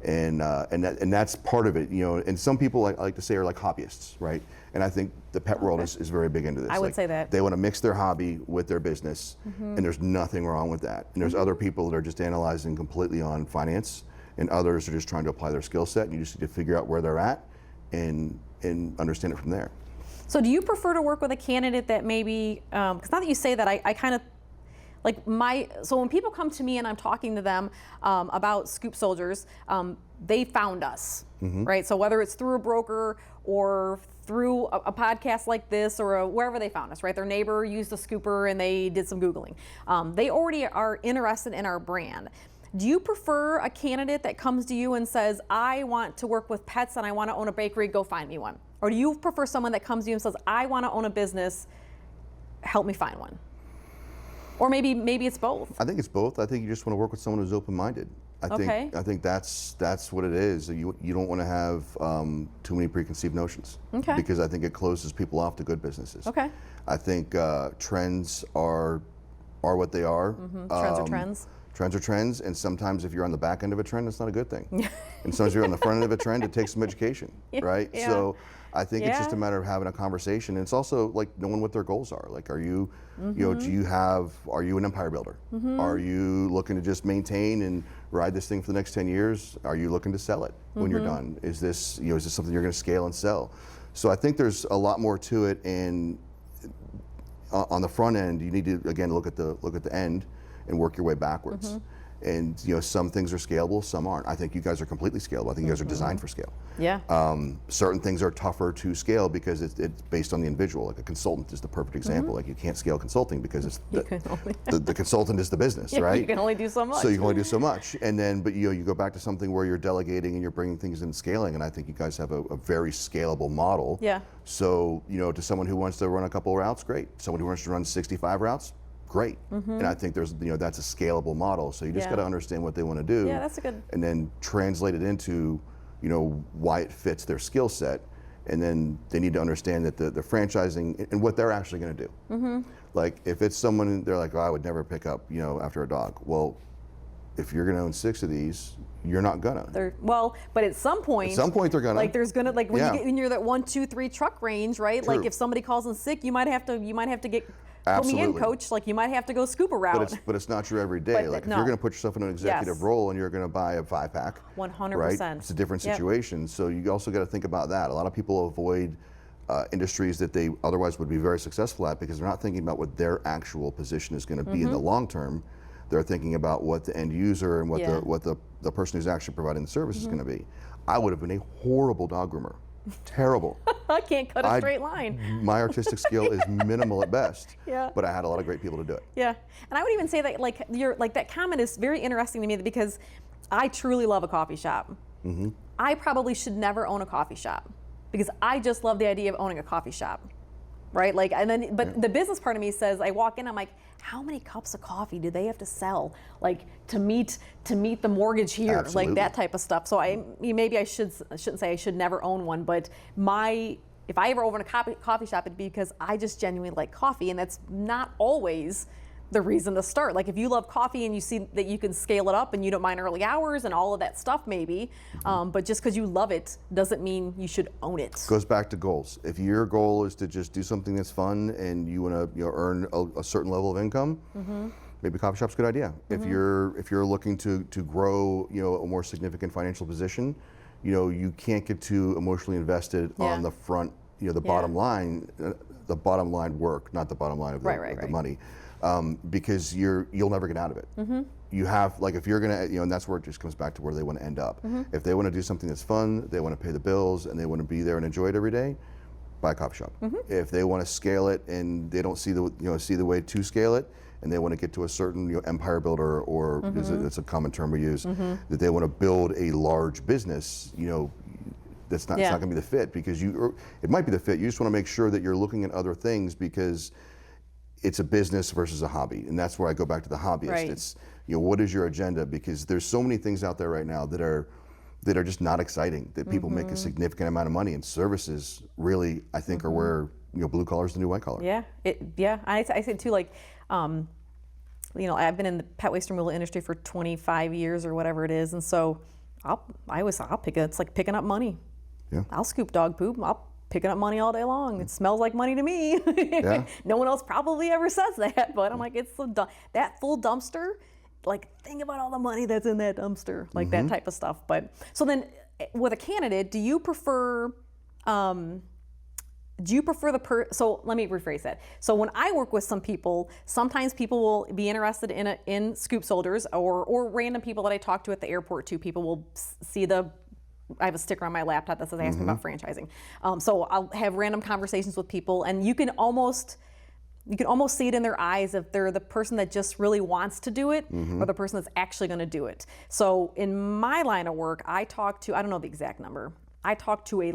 And that's part of it, and some people I like to say are like hobbyists, right? And I think the pet world is very big into this. I would say that. They want to mix their hobby with their business, and there's nothing wrong with that. And there's other people that are just analyzing completely on finance, and others are just trying to apply their skill set, and you just need to figure out where they're at and understand it from there. So do you prefer to work with a candidate that maybe, because now that you say that, I kind of, like so when people come to me and I'm talking to them about Scoop Soldiers, they found us, right? So whether it's through a broker or through a podcast like this or wherever they found us, right? Their neighbor used a scooper and they did some Googling. They already are interested in our brand. Do you prefer a candidate that comes to you and says, I want to work with pets and I want to own a bakery, go find me one? Or do you prefer someone that comes to you and says, I want to own a business, help me find one? Or maybe it's both. I think it's both. I think you just want to work with someone who's open-minded. I think that's what it is. You don't want to have too many preconceived notions. Okay. Because I think it closes people off to good businesses. Okay. I think trends are what they are. Trends are trends. Trends are trends, and sometimes if you're on the back end of a trend, it's not a good thing. And sometimes if you're on the front end of a trend, it takes some education, right? Yeah. So I think it's just a matter of having a conversation. And it's also like knowing what their goals are. Like, are you, you know, are you an empire builder? Are you looking to just maintain and ride this thing for the next 10 years? Are you looking to sell it when you're done? Is this something you're going to scale and sell? So I think there's a lot more to it. And on the front end, you need to again look at the end and work your way backwards. And some things are scalable, some aren't. I think you guys are completely scalable. I think you guys are designed for scale. Yeah. Certain things are tougher to scale because it's based on the individual. Like a consultant is the perfect example. Like you can't scale consulting because it's the consultant is the business, right? You can only do so much. So you can only do so much. And then, but you go back to something where you're delegating and you're bringing things in scaling. And I think you guys have a very scalable model. Yeah. So to someone who wants to run a couple of routes, great. Someone who wants to run 65 routes, great. And I think there's that's a scalable model. So you just got to understand what they want to do. Yeah, that's a good. And then translate it into why it fits their skill set. And then they need to understand that the franchising and what they're actually going to do. Like if it's someone they're like, oh, I would never pick up after a dog. Well, if you're going to own 6 of these, you're not gonna. But at some point they're gonna. Like there's gonna when you're that 1, 2, 3 truck range, right? True. Like if somebody calls in sick, you might have to get. Absolutely. Put me in, coach. Like you might have to go scoop a route. But it's not your everyday. Like if you're going to put yourself in an executive role and you're going to buy a 5-pack, 100%. Right? It's a different situation. So you also got to think about that. A lot of people avoid industries that they otherwise would be very successful at because they're not thinking about what their actual position is going to be in the long term. They're thinking about what the end user and what the person who's actually providing the service is going to be. I would have been a horrible dog groomer. Terrible. I can't cut a straight line. My artistic skill is minimal at best. Yeah. But I had a lot of great people to do it. Yeah. And I would even say that that comment is very interesting to me because I truly love a coffee shop. I probably should never own a coffee shop because I just love the idea of owning a coffee shop. Right? But the business part of me says, I walk in, I'm like, how many cups of coffee do they have to sell, like to meet the mortgage here, Absolutely. like that type of stuff. So maybe I shouldn't say I should never own one, but if I ever open a coffee shop, it'd be because I just genuinely like coffee, and that's not always the reason to start. Like if you love coffee and you see that you can scale it up and you don't mind early hours and all of that stuff maybe, but just because you love it doesn't mean you should own it. Goes back to goals. If your goal is to just do something that's fun and you want to earn a certain level of income, maybe a coffee shop's a good idea. If you're looking to grow a more significant financial position, you can't get too emotionally invested on the front, the bottom line, work, not the bottom line of the money. Because you'll never get out of it. You have, like if you're gonna, and that's where it just comes back to where they want to end up. If they want to do something that's fun, they want to pay the bills, and they want to be there and enjoy it every day, buy a coffee shop. If they want to scale it and they don't see the way to scale it, and they want to get to a certain empire builder, or it's a common term we use, that they want to build a large business, that's not, it's not going to be the fit because it might be the fit. You just want to make sure that you're looking at other things because it's a business versus a hobby, and that's where I go back to the hobbyist. Right. It's what is your agenda? Because there's so many things out there right now that are just not exciting. That people make a significant amount of money, and services really, I think, are where blue collar is the new white collar. Yeah, I said too, like, I've been in the pet waste removal industry for 25 years or whatever it is, and so I'll pick it. It's like picking up money. Yeah. I'll scoop dog poop. I'll picking up money all day long. It smells like money to me. Yeah. No one else probably ever says that, but I'm like, it's that full dumpster like think about all the money that's in that dumpster, like that type of stuff. But so then with a candidate, do you prefer so let me rephrase that. So when I work with some people, sometimes people will be interested in scoop soldiers or random people that I talk to at the airport too. People will see I have a sticker on my laptop that says asking about franchising. So I'll have random conversations with people, and you can almost see it in their eyes if they're the person that just really wants to do it or the person that's actually going to do it. So in my line of work, I don't know the exact number. I talk to a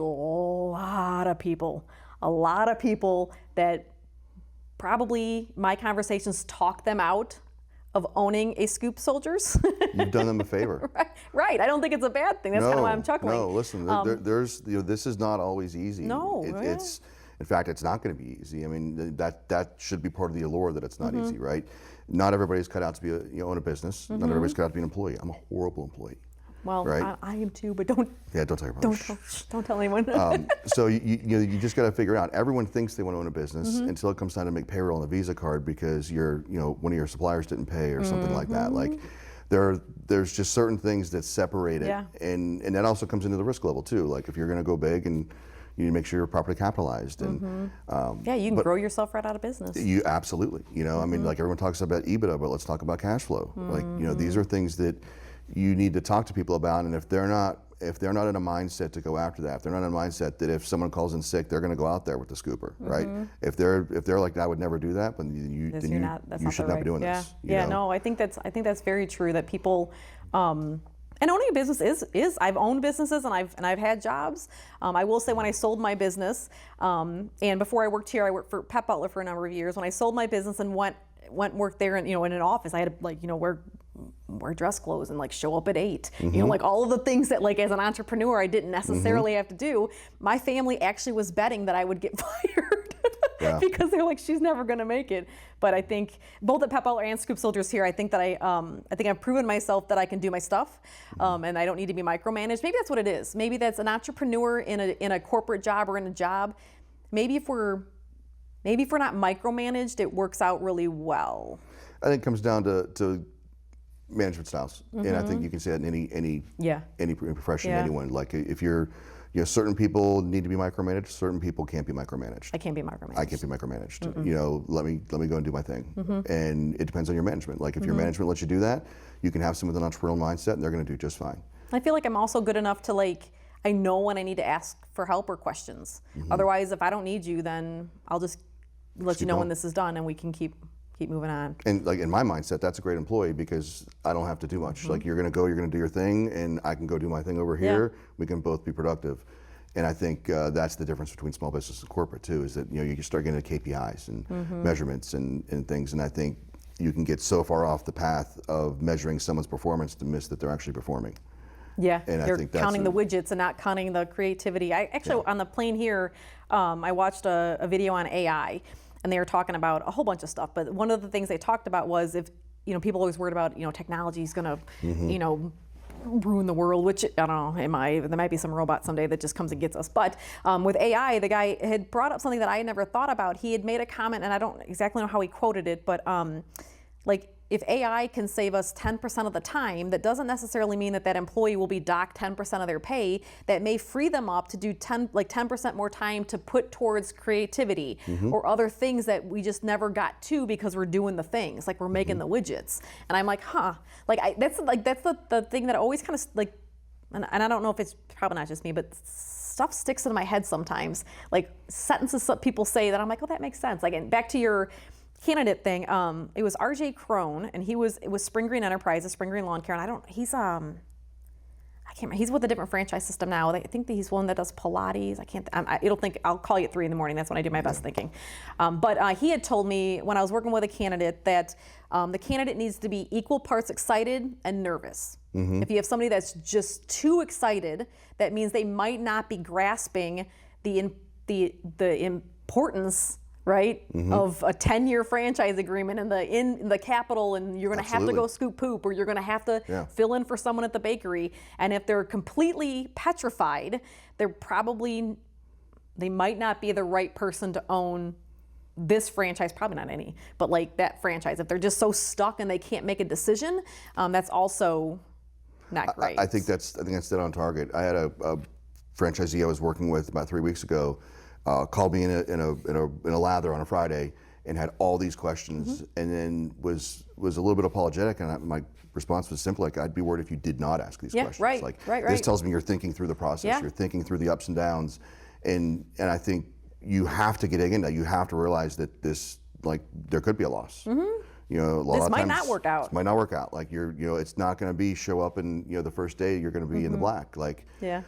lot of people that probably my conversations talk them out of owning a scoop soldiers. You've done them a favor. Right. I don't think it's a bad thing. That's kind of why I'm chuckling. No, listen, there's this is not always easy. No. It's in fact, it's not going to be easy. I mean, that should be part of the allure that it's not easy, right? Not everybody's cut out to be own a business. Not everybody's cut out to be an employee. I'm a horrible employee. Well, right? I am too, but don't tell your don't tell anyone. So you just got to figure out. Everyone thinks they want to own a business until it comes time to make payroll on a Visa card because one of your suppliers didn't pay or something like that. Like there's just certain things that separate it, and that also comes into the risk level too. Like if you're going to go big and you need to make sure you're properly capitalized. And you can grow yourself right out of business. You absolutely. I mean, like everyone talks about EBITDA, but let's talk about cash flow. Like these are things that you need to talk to people about, and if they're not in a mindset to go after that, if they're not in a mindset that if someone calls in sick, they're going to go out there with the scooper, right? If they're like, I would never do that, but you should not be doing this. No, I think that's very true. That people, and owning a business is I've owned businesses and I've had jobs. I will say when I sold my business, and before I worked here, I worked for Pet Butler for a number of years. When I sold my business and went work there, and in an office, I had to wear dress clothes and show up at 8. All of the things that as an entrepreneur I didn't necessarily have to do. My family actually was betting that I would get fired because they're like, she's never going to make it. But I think both at Pet Butler and Scoop Soldiers here, I think that I think I've proven myself that I can do my stuff, and I don't need to be micromanaged. Maybe that's what it is. Maybe that's an entrepreneur in a corporate job or in a job. Maybe if we're not micromanaged, it works out really well. I think it comes down to management styles, and I think you can say that in any profession, anyone. Like if you're, certain people need to be micromanaged, certain people can't be micromanaged. I can't be micromanaged. I can't be micromanaged. Let me go and do my thing. And it depends on your management. Like if your management lets you do that, you can have someone with an entrepreneurial mindset, and they're going to do just fine. I feel like I'm also good enough to I know when I need to ask for help or questions. Otherwise, if I don't need you, then I'll just let you know when this is done, and we can keep moving on. And in my mindset, that's a great employee because I don't have to do much. Like you're going to do your thing, and I can go do my thing over here. We can both be productive. And I think that's the difference between small business and corporate too, is that you can start getting into KPIs and measurements and things. And I think you can get so far off the path of measuring someone's performance to miss that they're actually performing. Yeah, and they're counting the widgets and not counting the creativity. I actually, on the plane here, I watched a video on AI. And they were talking about a whole bunch of stuff, but one of the things they talked about was if people always worried about technology is going to ruin the world, which I don't know, there might be some robot someday that just comes and gets us. But with AI, the guy had brought up something that I had never thought about. He had made a comment, and I don't exactly know how he quoted it, but if AI can save us 10% of the time, that doesn't necessarily mean that employee will be docked 10% of their pay. That may free them up to do 10% more time to put towards creativity or other things that we just never got to because we're doing the things, like we're making the widgets. And I'm like, that's the thing that always kind of and I don't know if it's probably not just me, but stuff sticks into my head sometimes. Like sentences that people say that I'm like, oh, that makes sense. And back to your candidate thing, it was RJ Crone, and it was Spring Green Enterprises, Spring Green Lawn Care, and I can't remember, he's with a different franchise system now. I think that he's one that does Pilates. I'll call you at 3 a.m. That's when I do my best thinking. But he had told me when I was working with a candidate that the candidate needs to be equal parts excited and nervous. If you have somebody that's just too excited, that means they might not be grasping the importance, right, of a 10-year franchise agreement and the capital, and you're going to have to go scoop poop, or you're going to have to fill in for someone at the bakery. And if they're completely petrified, they might not be the right person to own this franchise, probably not any, but like that franchise, if they're just so stuck and they can't make a decision, that's also not great. I think that's dead on target. I had a franchisee I was working with about 3 weeks ago, called me in a lather on a Friday and had all these questions, and then was a little bit apologetic, and my response was simple, like, I'd be worried if you did not ask these questions. Right, right. This tells me you're thinking through the process, you're thinking through the ups and downs, and I think you have to get in that. You have to realize that this, like, there could be a loss. You know, a lot This of might times, not work out. This might not work out. Like, it's not going to be show up and, the first day you're going to be in the black. Like, and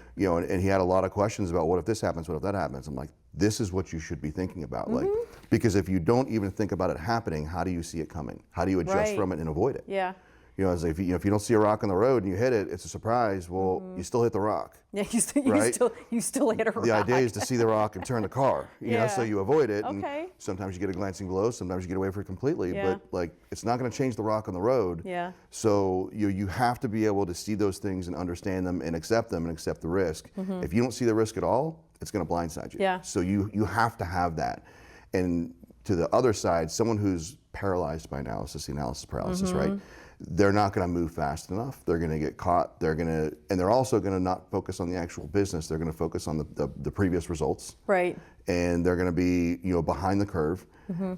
he had a lot of questions about what if this happens, what if that happens. I'm like, this is what you should be thinking about. Like, because if you don't even think about it happening, how do you see it coming? How do you adjust from it and avoid it? Yeah. As if you don't see a rock on the road and you hit it, it's a surprise. Well, you still hit the rock. Yeah, you still hit a rock. The idea is to see the rock and turn the car, so you avoid it. Okay. And sometimes you get a glancing blow, sometimes you get away from it completely, Yeah. but like, it's not going to change the rock on the road. Yeah. So you have to be able to see those things and understand them and accept the risk. If you don't see the risk at all, it's going to blindside you. Yeah. So you have to have that. And to the other side, someone who's paralyzed by analysis, the analysis paralysis, right? They're not going to move fast enough. They're going to get caught. And they're also going to not focus on the actual business. They're going to focus on the previous results. Right. And they're going to be, behind the curve.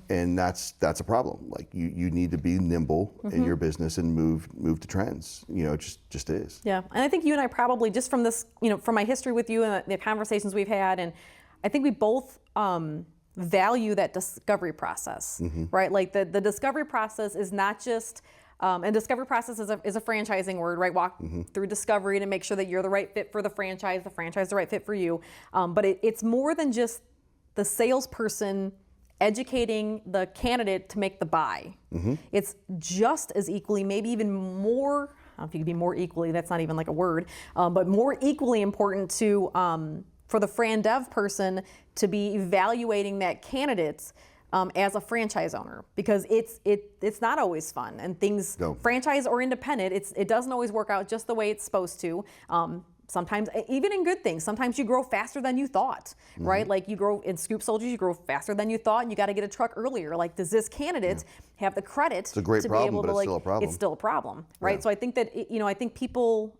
And that's a problem. Like, you need to be nimble in your business and move to trends. It just is. Yeah, and I think you and I probably, just from this, from my history with you and the conversations we've had, and I think we both value that discovery process, right? Like the discovery process is not just, and discovery process is a franchising word, right? Walk through discovery to make sure that you're the right fit for the franchise the right fit for you. But it's more than just the salesperson educating the candidate to make the buy. It's just as equally, maybe even more, I don't know if you could be more equally, that's not even like a word, but more equally important to, for the Fran Dev person to be evaluating that candidate as a franchise owner, because it's not always fun, and things, franchise or independent, it doesn't always work out just the way it's supposed to. Sometimes, even in good things, sometimes you grow faster than you thought, right? Like, you grow in Scoop Soldiers, you grow faster than you thought, and you got to get a truck earlier. Like, does this candidate have the credit to be able to, like, still a problem. It's still a problem, right? So I think that, I think people,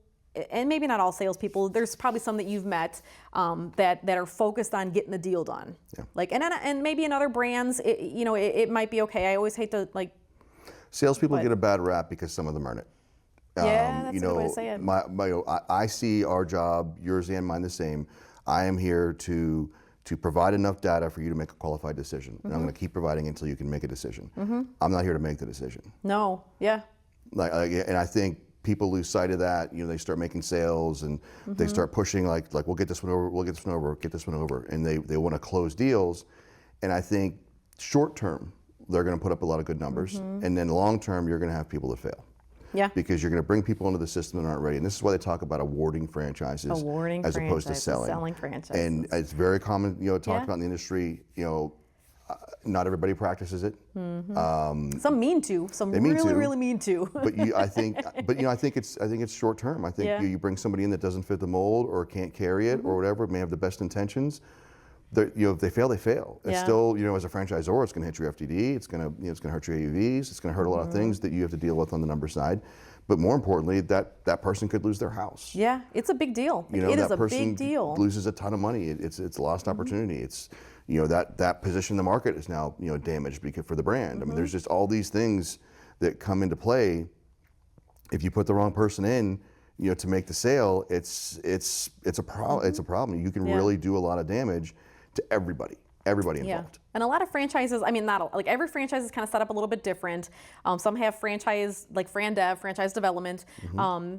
and maybe not all salespeople, there's probably some that you've met that are focused on getting the deal done. Like, and maybe in other brands, it might be okay. I always hate to, like, salespeople get a bad rap because some of them earn it. Yeah, that's a good way to say it. I see our job, yours and mine, the same. I am here to provide enough data for you to make a qualified decision, and I'm going to keep providing until you can make a decision. I'm not here to make the decision. No, yeah. And I think people lose sight of that. They start making sales and they start pushing like we'll get this one over, we'll get this one over, get this one over, and they want to close deals. And I think short term they're going to put up a lot of good numbers, and then long term you're going to have people that fail. Yeah. Because you're going to bring people into the system that aren't ready. And this is why they talk about awarding franchises as opposed to selling franchises. And it's very common, talked about in the industry, not everybody practices it. Some mean to, some really mean to. But I think it's short term. I think you bring somebody in that doesn't fit the mold or can't carry it or whatever, may have the best intentions. If they fail, they fail. It's still, as a franchisor, it's going to hit your FTD. It's going to hurt your AUVs. It's going to hurt a lot of things that you have to deal with on the number side. But more importantly, that person could lose their house. Yeah, it's a big deal. It is a big deal. Loses a ton of money. It's a lost opportunity. It's that position in the market is now damaged for the brand. I mean, there's just all these things that come into play. If you put the wrong person in, to make the sale, it's a problem. It's a problem. You can really do a lot of damage to everybody involved. Yeah. And a lot of franchises, every franchise is kind of set up a little bit different. Some have franchise, like Fran Dev, franchise development.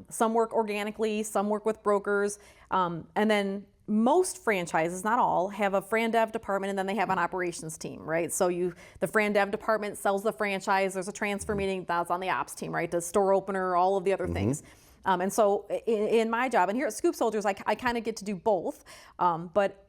Some work organically, some work with brokers. And then most franchises, not all, have a Fran Dev department, and then they have an operations team, right? So the Fran Dev department sells the franchise, there's a transfer meeting, that's on the ops team, right? The store opener, all of the other things. And so in my job, and here at Scoop Soldiers, I kind of get to do both. But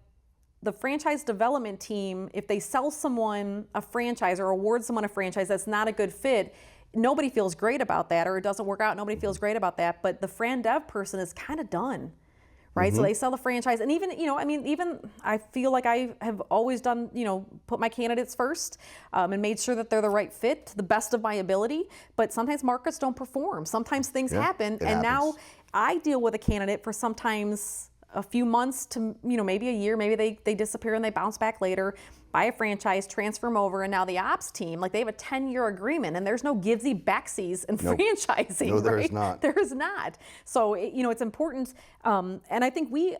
the franchise development team, if they sell someone a franchise or award someone a franchise that's not a good fit, nobody feels great about that, or it doesn't work out, nobody feels great about that. But the Fran Dev person is kind of done, right? So they sell the franchise, and even, even I feel like I have always done, put my candidates first and made sure that they're the right fit to the best of my ability. But sometimes markets don't perform. Sometimes things happen, and now I deal with a candidate for sometimes a few months to, maybe a year. Maybe they disappear and they bounce back later. Buy a franchise, transfer them over, and now the ops team, like they have a 10-year agreement, and there's no givesy backsies in franchising. No, there right? is not. There is not. So it's important, and I think we,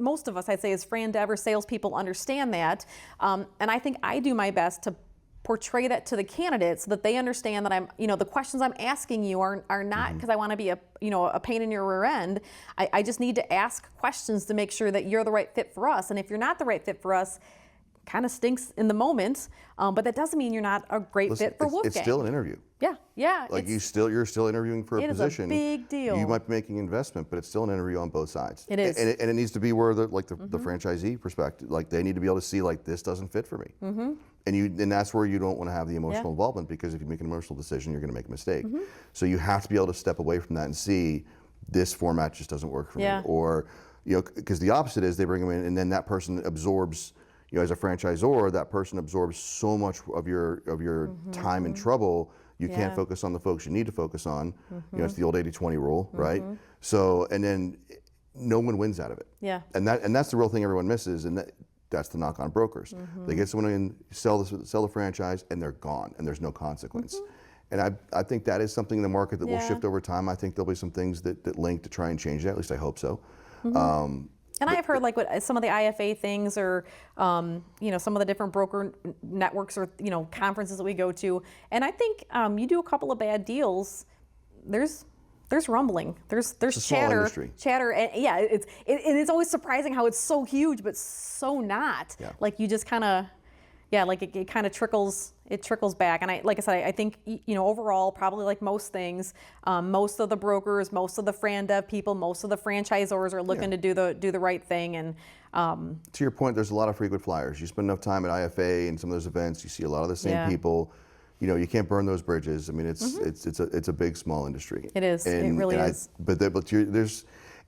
most of us, I'd say, as Fran Dev or salespeople, understand that, and I think I do my best to portray that to the candidates so that they understand that I'm, the questions I'm asking you are not because I want to be a pain in your rear end. I just need to ask questions to make sure that you're the right fit for us, and if you're not the right fit for us, kind of stinks in the moment, but that doesn't mean you're not a great fit for Wolfgang. It's still an interview. Yeah. Like you're still interviewing for a position. It is a big deal. You might be making an investment, but it's still an interview on both sides. It is. And it needs to be where the franchisee perspective, like they need to be able to see like this doesn't fit for me. And that's where you don't want to have the emotional involvement, because if you make an emotional decision, you're going to make a mistake. So you have to be able to step away from that and see this format just doesn't work for me, or because the opposite is they bring them in and then that person absorbs. As a franchisor, that person absorbs so much of your time and trouble. You can't focus on the folks you need to focus on. It's the old 80-20 rule, right? So, and then no one wins out of it. And that's the real thing everyone misses, and that's the knock on brokers. They get someone in, sell the franchise, and they're gone, and there's no consequence. And I think that is something in the market that will shift over time. I think there'll be some things that link to try and change that. At least I hope so. And I have heard like what some of the IFA things, or some of the different broker networks, or conferences that we go to, and I think you do a couple of bad deals, there's rumbling, there's chatter, and it's always surprising how it's so huge but so not. Like you just kind of like it kind of trickles back. And I think overall, probably like most things, most of the brokers, most of the Fran Dev people, most of the franchisors are looking to do the right thing. And to your point, there's a lot of frequent flyers. You spend enough time at IFA and some of those events, you see a lot of the same people. You can't burn those bridges. I mean, it's a big small industry. It is. It really is.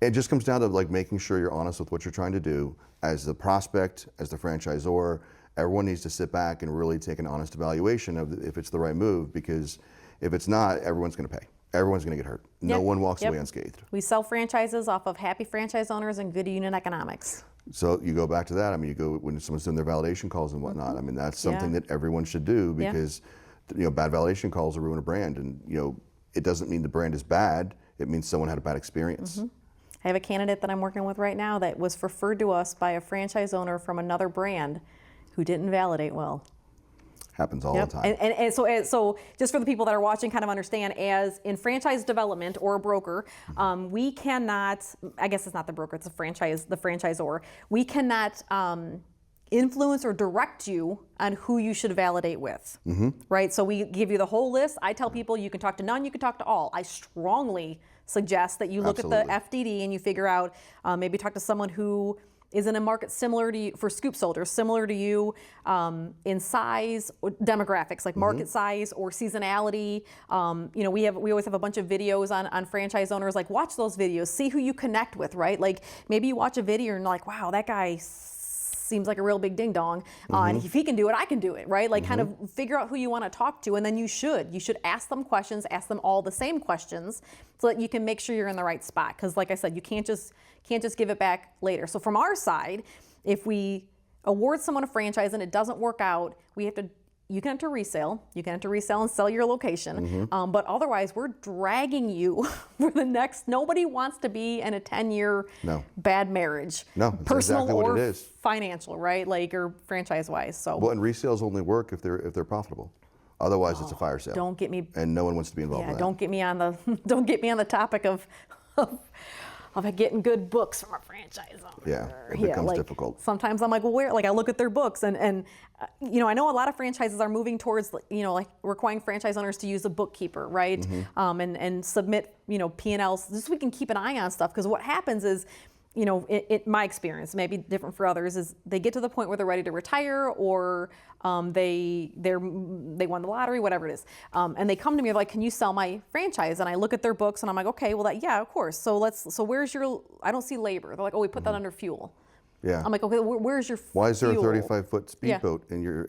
It just comes down to like making sure you're honest with what you're trying to do as the prospect, as the franchisor. Everyone needs to sit back and really take an honest evaluation of if it's the right move, because if it's not, everyone's going to pay. Everyone's going to get hurt. No one walks away unscathed. We sell franchises off of happy franchise owners and good unit economics. So you go back to that. I mean, you go when someone's doing their validation calls and whatnot. I mean, that's something that everyone should do, because bad validation calls will ruin a brand, and it doesn't mean the brand is bad. It means someone had a bad experience. I have a candidate that I'm working with right now that was referred to us by a franchise owner from another brand who didn't validate well. Happens all the time. And so just for the people that are watching, kind of understand, as in franchise development or a broker, we cannot, I guess it's not the broker, it's the franchisor, we cannot influence or direct you on who you should validate with, right? So we give you the whole list. I tell people you can talk to none, you can talk to all. I strongly suggest that you look at the FDD and you figure out, maybe talk to someone who is in a market similar to you, for scoop soldiers, similar to you in size, or demographics, like market size or seasonality. We always have a bunch of videos on franchise owners. Like, watch those videos, see who you connect with, right? Like, maybe you watch a video and you're like, wow, that guy seems like a real big ding dong. And if he can do it, I can do it, right? Like, kind of figure out who you want to talk to, and then you should ask them questions, ask them all the same questions, so that you can make sure you're in the right spot. Because like I said, you can't just give it back later. So from our side, if we award someone a franchise and it doesn't work out, you can enter resale. You can enter resale and sell your location. But otherwise, we're dragging you for the next. Nobody wants to be in a 10-year bad marriage. No, that's personal exactly what or it is. Financial, right? Like, or franchise-wise. So. Well, and resales only work if they're profitable. Otherwise, it's a fire sale. Don't get me. And no one wants to be involved with that. Don't get me on the topic of getting good books from a franchise owner. Yeah, it becomes difficult. Sometimes I'm like, well, where? Like, I look at their books, and I know a lot of franchises are moving towards, like requiring franchise owners to use a bookkeeper, right? And submit, P&Ls, just so we can keep an eye on stuff. Because what happens is, my experience, maybe different for others, is they get to the point where they're ready to retire, or they won the lottery, whatever it is, and they come to me like, "Can you sell my franchise?" And I look at their books and I'm like, "Okay, well, yeah, of course. So where's your? I don't see labor." They're like, "Oh, we put that under fuel." Yeah. I'm like, "Okay, where's your Why is there fuel?" a 35-foot speedboat in your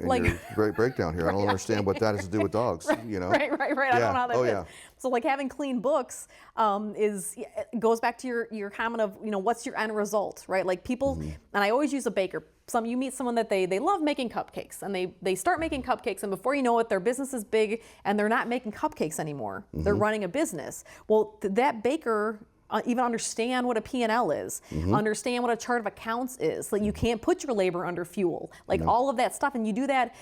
breakdown here? I don't understand what that has to do with dogs. Right. You know. Right. I don't know how that fits. Yeah. So like having clean books it goes back to your comment of, what's your end result, right? Like people, and I always use a baker. You meet someone that they love making cupcakes, and they start making cupcakes, and before you know it, their business is big and they're not making cupcakes anymore. They're running a business. Well, that baker even understand what a P&L is, understand what a chart of accounts is. Like you can't put your labor under fuel, like all of that stuff. And you do that,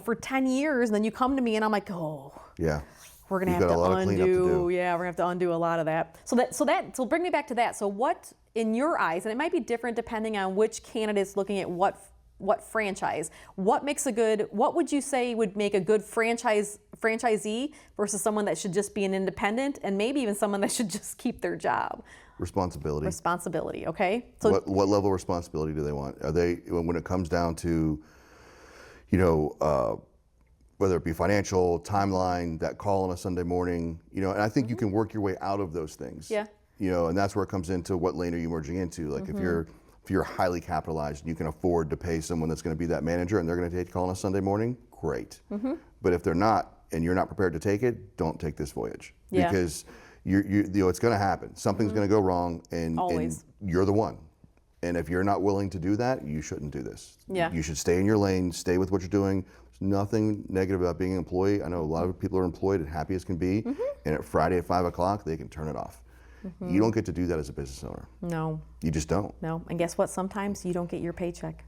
for 10 years, and then you come to me and I'm like, oh, yeah, we're gonna have to undo. Yeah, we're gonna have to undo a lot of that. So bring me back to that. So what, in your eyes, and it might be different depending on which candidate's looking at what franchise, what would you say would make a good franchisee versus someone that should just be an independent, and maybe even someone that should just keep their job? Responsibility, okay. So what level of responsibility do they want? Are they, when it comes down to, whether it be financial, timeline, that call on a Sunday morning, and I think you can work your way out of those things. Yeah. And that's where it comes into what lane are you merging into. Like if you're highly capitalized and you can afford to pay someone that's going to be that manager and they're going to take a call on a Sunday morning, great. But if they're not and you're not prepared to take it, don't take this voyage. Yeah. Because it's going to happen. Something's going to go wrong, and you're the one. And if you're not willing to do that, you shouldn't do this. Yeah. You should stay in your lane, stay with what you're doing. There's nothing negative about being an employee. I know a lot of people are employed and happy as can be, and at Friday at 5 o'clock, they can turn it off. You don't get to do that as a business owner. No. You just don't. No. And guess what? Sometimes you don't get your paycheck.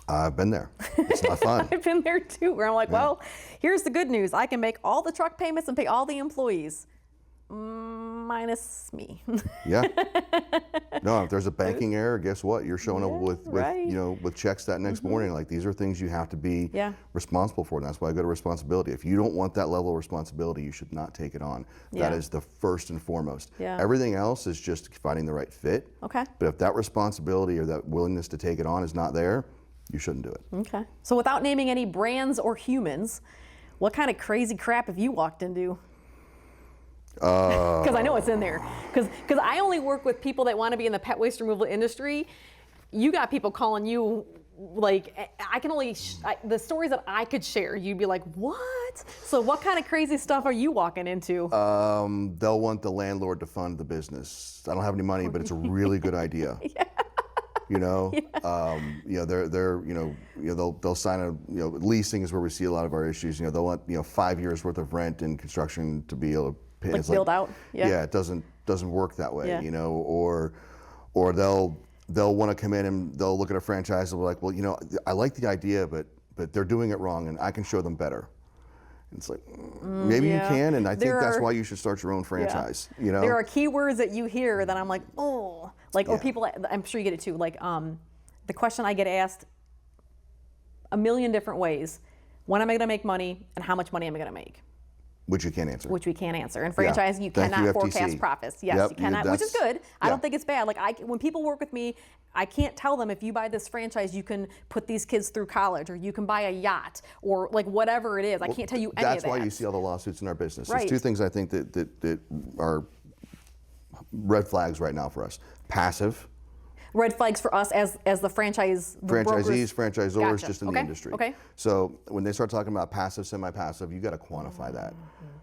I've been there. It's not fun. I've been there too, where I'm like, well, here's the good news. I can make all the truck payments and pay all the employees. Minus me. Yeah. No, if there's a banking error, guess what? You're showing up with with checks that next morning. Like, these are things you have to be responsible for, and that's why I go to responsibility. If you don't want that level of responsibility, you should not take it on. That is the first and foremost. Yeah. Everything else is just finding the right fit. Okay. But if that responsibility or that willingness to take it on is not there, you shouldn't do it. Okay. So without naming any brands or humans, what kind of crazy crap have you walked into? Because I know it's in there. Because I only work with people that want to be in the pet waste removal industry. You got people calling you, like, I can only, the stories that I could share, you'd be like, what? So what kind of crazy stuff are you walking into? They'll want the landlord to fund the business. I don't have any money, but it's a really good idea. They'll sign a, leasing is where we see a lot of our issues. They'll want, 5 years worth of rent and construction to be able to pay. Like build out? Yeah, it doesn't work that way, or they'll want to come in and they'll look at a franchise and be like, well, I like the idea, but they're doing it wrong and I can show them better. It's like, maybe you can, and I think that's why you should start your own franchise. There are keywords that you hear that I'm like, oh, like, or people, I'm sure you get it too, like the question I get asked a million different ways: when am I going to make money, and how much money am I going to make? Which you can't answer. Which we can't answer. In franchise, you cannot forecast profits. Yes, you cannot, which is good. I don't think it's bad. Like, when people work with me, I can't tell them, if you buy this franchise, you can put these kids through college, or you can buy a yacht, or like whatever it is. I can't tell you any of that. That's why you see all the lawsuits in our business. Right. There's two things I think that are red flags right now for us. Passive. Red flags for us as the franchise franchisees, brokers. franchisors, just in the industry. Okay. So when they start talking about passive, semi-passive, you got to quantify that.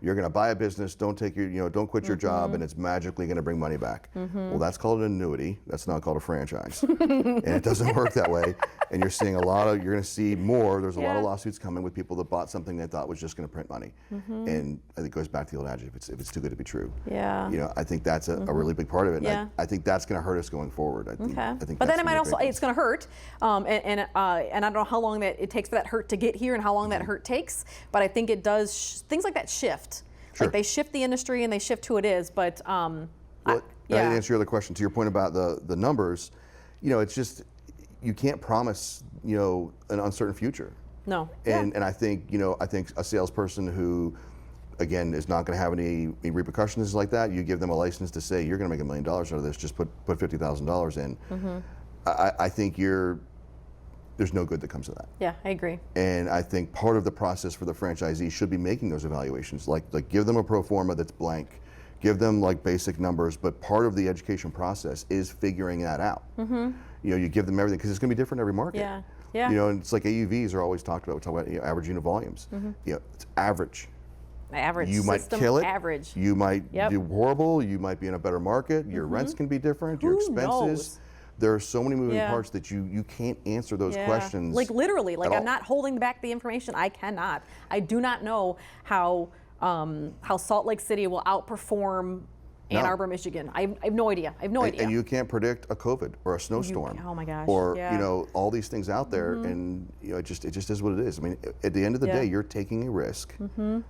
You're going to buy a business, don't quit your job, and it's magically going to bring money back. Well, that's called an annuity. That's not called a franchise, and it doesn't work that way. And you're seeing you're going to see more. There's a lot of lawsuits coming with people that bought something they thought was just going to print money, and I think it goes back to the old adage: if it's too good to be true. Yeah. I think that's a really big part of it. And I think that's going to hurt us going forward. I think but then it might also, it's going to hurt, and I don't know how long that it takes for that hurt to get here and how long that hurt takes, but I think it does, things like that shift. Sure. Like, they shift the industry and they shift who it is, but I didn't answer your other question. To your point about the numbers, it's just, you can't promise, an uncertain future. No. And I think, I think a salesperson who again, is not going to have any repercussions like that. You give them a license to say, you're going to make $1 million out of this, just put $50,000 in. I think there's no good that comes of that. Yeah, I agree. And I think part of the process for the franchisee should be making those evaluations, like give them a pro forma that's blank, give them like basic numbers, but part of the education process is figuring that out. You know, you give them everything, because it's going to be different every market. Yeah, yeah. You know, and it's like AUVs are always talked about. We talk about, you know, average unit volumes. You know, it's average. Average. You might System kill it. Average. You might Yep. do horrible. You might be in a better market. Your rents can be different. Your Who expenses. knows? There are so many moving Yeah. parts that you can't answer those Yeah. questions. Like literally, like at I'm all. not holding back the information. I cannot. I do not know how Salt Lake City will outperform Ann No. Arbor, Michigan. I have no idea. I have no idea. And you can't predict a COVID or a snowstorm. Oh my gosh. Or yeah. you know, all these things out there, and you know, it just is what it is. I mean, at the end of the Yeah. day, you're taking a risk.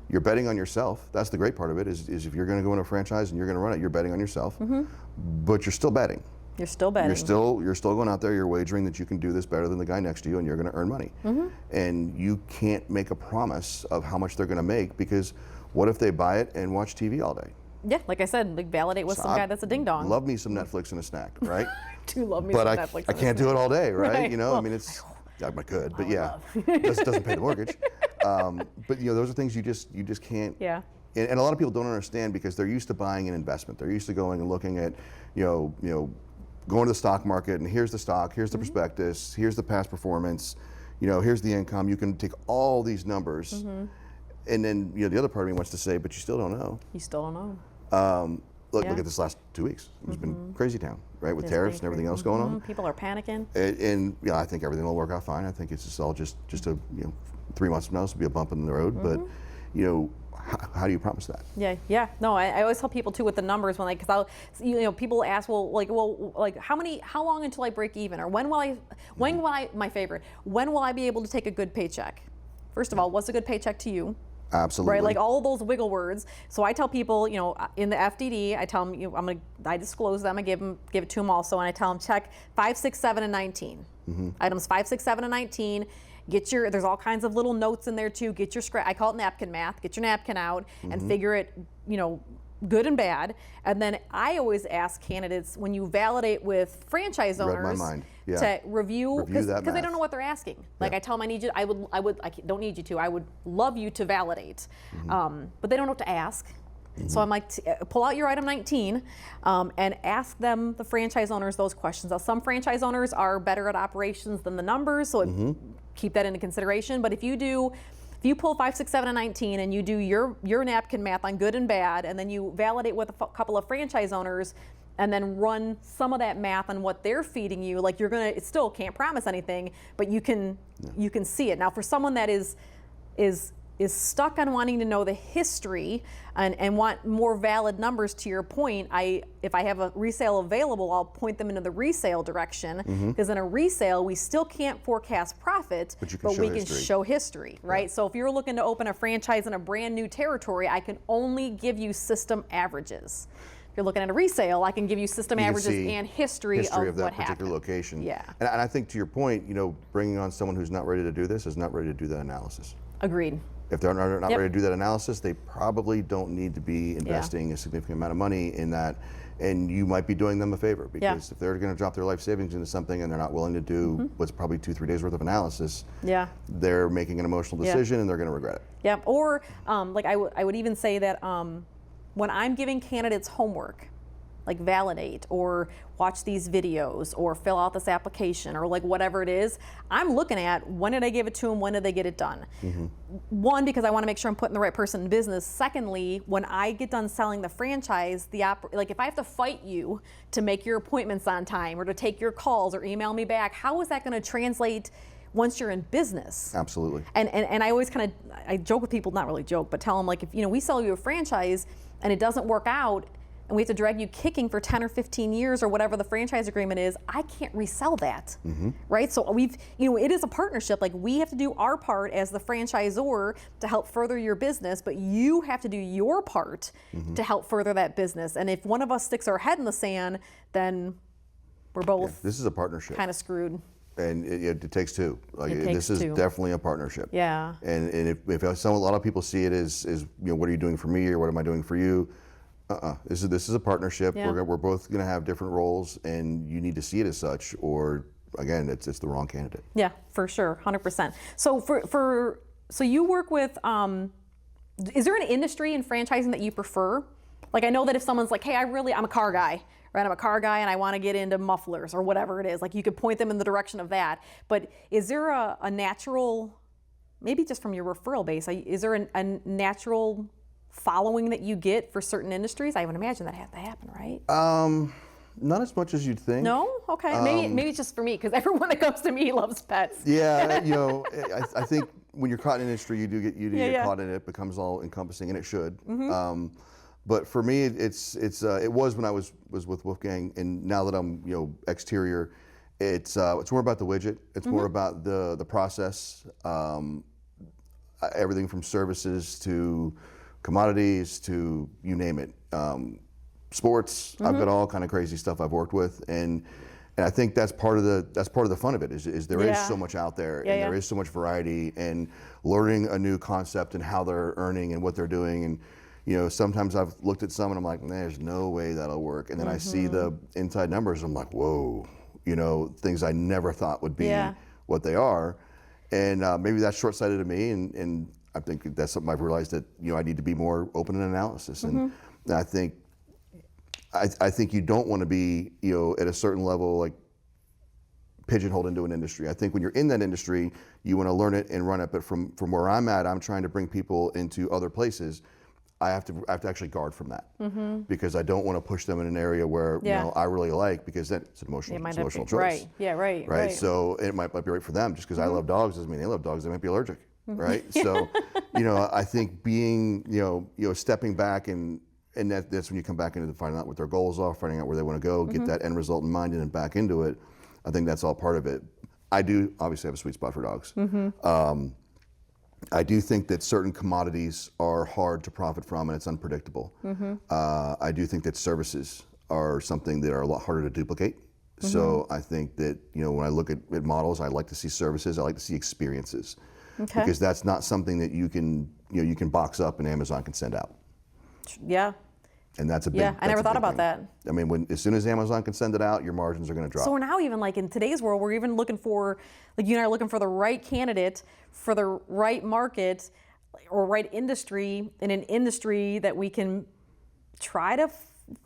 You're betting on yourself. That's the great part of it. Is if you're going to go in a franchise and you're going to run it, you're betting on yourself. But you're still betting. You're still betting. You're still going out there. You're wagering that you can do this better than the guy next to you, and you're going to earn money. And you can't make a promise of how much they're going to make, because what if they buy it and watch TV all day? Yeah, like I said, like validate with some guy that's a ding dong. Love me some Netflix and a snack, right? Do love me But some I Netflix. I can't do it all day, right? Right. You know, Well, I mean, it's I could, but yeah, doesn't pay the mortgage. But you know, those are things you just can't. Yeah. And a lot of people don't understand, because they're used to buying an investment. They're used to going and looking at, you know, going to the stock market, and here's the stock, here's the prospectus, here's the past performance, you know, here's the income. You can take all these numbers, and then you know, the other part of me wants to say, but you still don't know. You still don't know. Look Yeah. at this last 2 weeks. It's been crazy town, right, with It's tariffs been and everything crazy. else going on. People are panicking. And yeah, I think everything will work out fine. I think it's just all just a, you know, 3 months from now, this will be a bump in the road. But you know, how do you promise that? Yeah. No, I always tell people too with the numbers, when like, because you know, people ask, well, how long until I break even, or when will I? My favorite, when will I be able to take a good paycheck? First of all, what's a good paycheck to you? Absolutely. Right, like all of those wiggle words. So I tell people, you know, in the FDD, I tell them, I disclose them, I give it to them also, and I tell them check 5, 6, 7, and 19. Items 5, 6, 7, and 19. There's all kinds of little notes in there too. Get your I call it napkin math. Get your napkin out and figure it, you know, good and bad. And then I always ask candidates, when you validate with franchise Read my owners, mind. Yeah. to review, because that they math. don't know what they're asking. Like Yeah. I tell them, I don't need you to. I would love you to validate, but they don't know what to ask. So I'm like, pull out your item 19 and ask them, the franchise owners, those questions. Now, some franchise owners are better at operations than the numbers, so keep that into consideration. But if you pull 5, 6, 7, and 19, and you do your napkin math on good and bad, and then you validate with a couple of franchise owners, and then run some of that math on what they're feeding you, like it still can't promise anything, but you can see it. Now, for someone that is stuck on wanting to know the history and want more valid numbers, to your point, if I have a resale available, I'll point them into the resale direction, because in a resale, we still can't forecast profit, but we can show history, right? Yeah. So if you're looking to open a franchise in a brand new territory, I can only give you system averages. If you're looking at a resale, I can give you system averages and history of that what particular happened. location. Yeah. And I think, to your point, you know, bringing on someone who's not ready to do this is not ready to do that analysis. Agreed. If they're not Yep. ready to do that analysis, they probably don't need to be investing a significant amount of money in that. And you might be doing them a favor, because if they're going to drop their life savings into something and they're not willing to do what's probably 2-3 days worth of analysis, they're making an emotional decision and they're going to regret it. Yeah. Or like I would even say that when I'm giving candidates homework, like validate or watch these videos or fill out this application or like whatever it is, I'm looking at when did I give it to them, when did they get it done? One, because I want to make sure I'm putting the right person in business. Secondly, when I get done selling the franchise, like if I have to fight you to make your appointments on time or to take your calls or email me back, how is that going to translate once you're in business? Absolutely. And I always I joke with people, not really joke, but tell them, like, if we sell you a franchise and it doesn't work out, and we have to drag you kicking for 10 or 15 years or whatever the franchise agreement is, I can't resell that, right? So it is a partnership. Like, we have to do our part as the franchisor to help further your business, but you have to do your part to help further that business. And if one of us sticks our head in the sand, then we're both This is a partnership. kind of screwed. And it takes two. Like It takes this is two. definitely a partnership. Yeah. And if a lot of people see it as what are you doing for me or what am I doing for you? This is a partnership. Yeah. We're both going to have different roles, and you need to see it as such, or again, it's the wrong candidate. Yeah, for sure, 100%. So so you work with. Is there an industry in franchising that you prefer? Like I know that if someone's like, hey, I'm a car guy, right? I'm a car guy and I want to get into mufflers or whatever it is. Like you could point them in the direction of that. But is there a natural, maybe just from your referral base, is there a natural following that you get for certain industries? I would imagine that has to happen, right? Not as much as you'd think. No? Okay. Maybe it's just for me because everyone that comes to me loves pets. Yeah, I think when you're caught in an industry, you do get caught in it. It becomes all encompassing, and it should. But for me, it was when I was with Wolfgang, and now that I'm exterior, it's more about the widget. It's more about the process, everything from services to commodities to you name it. Sports, I've got all kind of crazy stuff I've worked with, and I think that's part of the fun of it is there is so much out there, and there is so much variety, and learning a new concept and how they're earning and what they're doing. And sometimes I've looked at some and I'm like, there's no way that'll work. And then I see the inside numbers and I'm like, whoa, things I never thought would be what they are. And maybe that's short-sighted of me. And I think that's something I've realized that, I need to be more open in analysis. And I think you don't want to be, at a certain level, like pigeonholed into an industry. I think when you're in that industry, you want to learn it and run it. But from where I'm at, I'm trying to bring people into other places. I have to actually guard from that because I don't want to push them in an area where I really like, because then it's an emotional choice. Right. Yeah. Right. So it might not be right for them. Just because I love dogs doesn't mean they love dogs. They might be allergic. Right. So I think being stepping back and that's when you come back into finding out what their goals are, finding out where they want to go, get that end result in mind, and then back into it. I think that's all part of it. I do obviously have a sweet spot for dogs. I do think that certain commodities are hard to profit from, and it's unpredictable. I do think that services are something that are a lot harder to duplicate. So I think that when I look at models, I like to see services. I like to see experiences, because that's not something that you can box up and Amazon can send out. Yeah. And that's a big. Yeah, I never thought about that. I mean, as soon as Amazon can send it out, your margins are going to drop. So now, even like in today's world, we're even looking for, like you and I are looking for the right candidate for the right market or right industry, in an industry that we can try to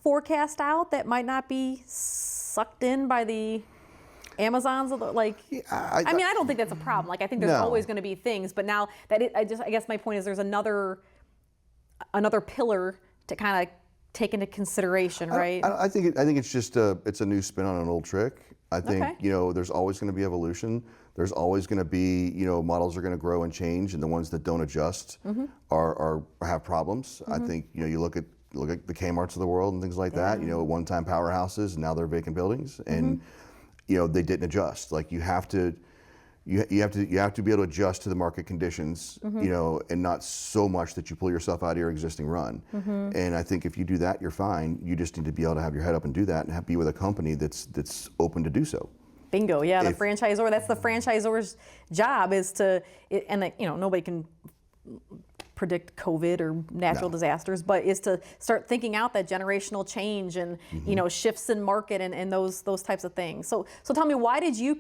forecast out that might not be sucked in by the Amazons. I mean, I don't think that's a problem. Like, I think there's always going to be things, but now that I guess my point is there's another pillar to kind of take into consideration, right? I think it's just it's a new spin on an old trick. I think there's always going to be evolution. There's always going to be models are going to grow and change, and the ones that don't adjust are have problems. I think you look at the Kmart's of the world and things like that. One-time powerhouses, and now they're vacant buildings, and they didn't adjust. Like you have to be able to adjust to the market conditions, and not so much that you pull yourself out of your existing run. And I think if you do that, you're fine. You just need to be able to have your head up and do that, and be with a company that's open to do so. Bingo. Yeah, the franchisor. That's the franchisor's job, is to, and nobody can predict COVID or natural disasters, but is to start thinking out that generational change and shifts in market and those types of things. So tell me, why did you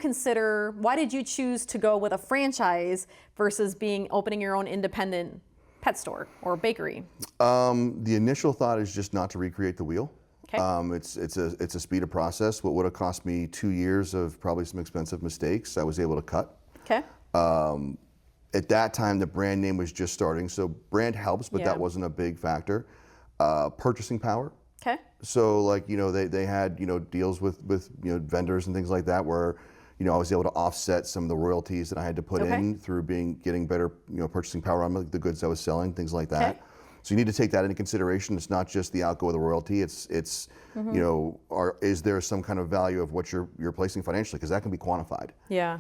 choose to go with a franchise versus opening your own independent pet store or bakery? The initial thought is just not to recreate the wheel. Okay. It's a speed of process. What would have cost me 2 years of probably some expensive mistakes, I was able to cut. Okay. At that time, the brand name was just starting, so brand helps, but that wasn't a big factor. Purchasing power. Okay. So they had deals with vendors and things like that, where I was able to offset some of the royalties that I had to put in through getting better purchasing power on the goods I was selling, things like that. So you need to take that into consideration. It's not just the outgo of the royalty. It's is there some kind of value of what you're placing financially, because that can be quantified. Yeah.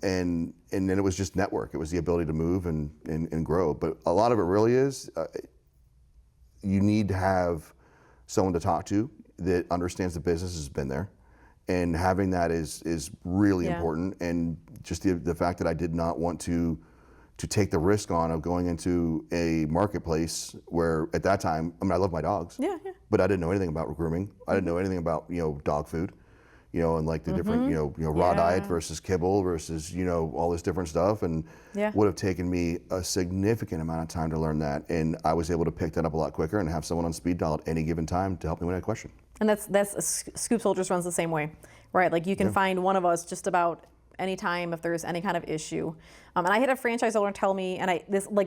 And then it was just network. It was the ability to move and grow. But a lot of it really is you need to have someone to talk to that understands the business, has been there, And having that is really important. And just the fact that I did not want to take the risk on of going into a marketplace where at that time, I mean, I love my dogs, but I didn't know anything about grooming. I didn't know anything about, dog food, and like the different, raw diet versus kibble versus, all this different stuff. And would have taken me a significant amount of time to learn that. And I was able to pick that up a lot quicker and have someone on speed dial at any given time to help me with that question. And that's Scoop Soldiers runs the same way, right? Like you can find one of us just about anytime if there's any kind of issue. And I had a franchise owner tell me, and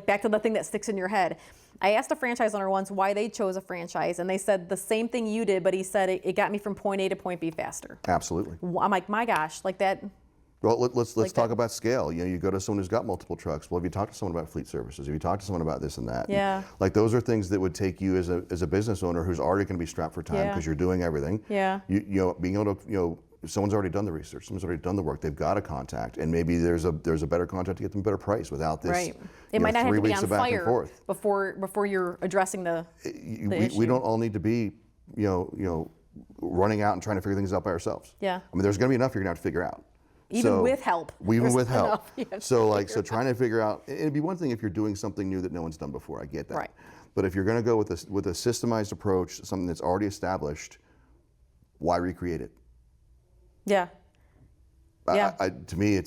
back to the thing that sticks in your head. I asked a franchise owner once why they chose a franchise, and they said the same thing you did, but he said it got me from point A to point B faster. Absolutely. I'm like, my gosh, like that. Well, let's talk about scale. You go to someone who's got multiple trucks. Well, have you talked to someone about fleet services? Have you talked to someone about this and that? Yeah. Like those are things that would take you as a business owner who's already going to be strapped for time because you're doing everything. Yeah. Being able to someone's already done the research, someone's already done the work, they've got a contact, and maybe there's a better contact to get them a better price without this. Right. It might not have to be on fire before you're addressing the issue. We don't all need to be, running out and trying to figure things out by ourselves. Yeah. I mean, there's going to be enough you're going to have to figure out. Even with help. Even with help. So trying to figure out, it'd be one thing if you're doing something new that no one's done before. I get that. Right. But if you're going to go with a systemized approach, something that's already established, why recreate it? Yeah. Yeah. To me,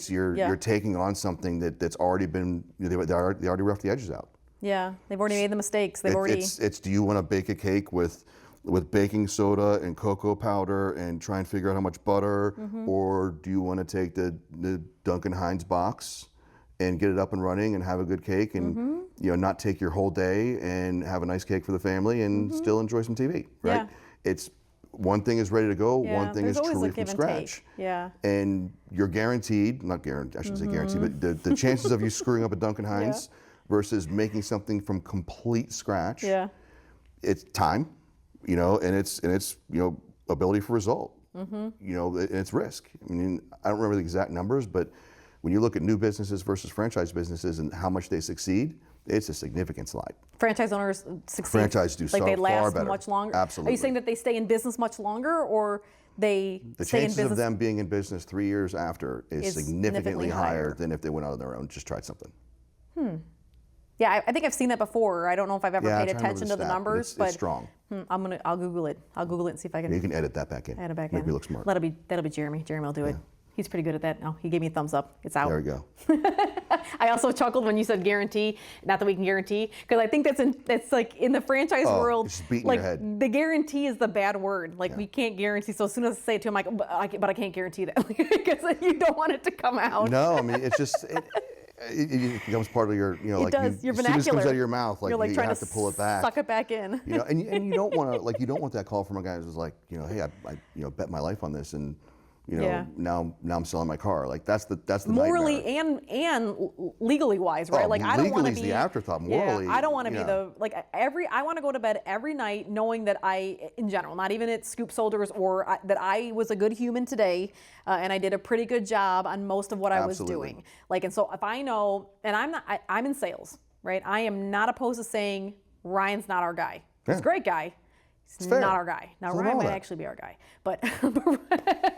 you're taking on something that's already been, they already roughed the edges out. Yeah, they've already made the mistakes. It's do you want to bake a cake with baking soda and cocoa powder and try and figure out how much butter, or do you want to take the Duncan Hines box and get it up and running and have a good cake and not take your whole day and have a nice cake for the family and still enjoy some TV, right? Yeah. It's one thing is ready to go, one thing is truly from scratch. Yeah. And you're guaranteed, not guaranteed, I shouldn't say guaranteed, but the chances of you screwing up a Duncan Hines versus making something from complete scratch, it's time, and it's ability for result, and it's risk. I mean, I don't remember the exact numbers, but when you look at new businesses versus franchise businesses and how much they succeed, it's a significant slide. Franchise owners succeed. Franchise do they last far better. Much longer. Absolutely. Are you saying that they stay in business much longer, or they the stay in chances business? of them being in business 3 years after is significantly higher than if they went out on their own and just tried something. Yeah, I think I've seen that before. I don't know if I've ever paid attention to the numbers, but it's strong. I'll Google it. I'll Google it and see if I can. You can edit that back in. Add it back Make in. me look smart. That'll be Jeremy. Jeremy will do it. He's pretty good at that. No, he gave me a thumbs up. It's out. There we go. I also chuckled when you said guarantee. Not that we can guarantee, because I think that's like in the franchise world. Just beating like your head. the guarantee is the bad word. Like we can't guarantee. So as soon as I say it to him, but I can't guarantee that because you don't want it to come out. No, I mean it's just. It becomes part of your, it does. Your as soon vernacular. as it comes out of your mouth, You're you have to pull it back. Suck it back in. And you don't want to, you don't want that call from a guy who's like, hey, I bet my life on this, and now I'm selling my car. Like that's the morally nightmare. and legally wise, right? Like I don't want to be the afterthought. Morally, I don't want to be I want to go to bed every night knowing that in general, not even at Scoop Soldiers, that I was a good human today, and I did a pretty good job on most of what I was doing. And so if I know, and I'm in sales, right? I am not opposed to saying Ryan's not our guy. He's a great guy. He's not our guy. Now Ryan might actually be our guy, but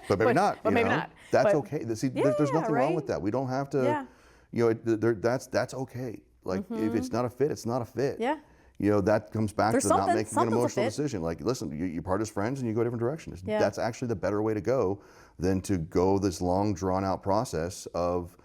maybe not. But maybe not. That's okay. See, there's nothing wrong with that. We don't have to. That's okay. Like if it's not a fit, it's not a fit. Yeah. That comes back to not making an emotional fit. decision. Like, listen, you part as friends and you go a different direction. That's actually the better way to go than to go this long, drawn out process of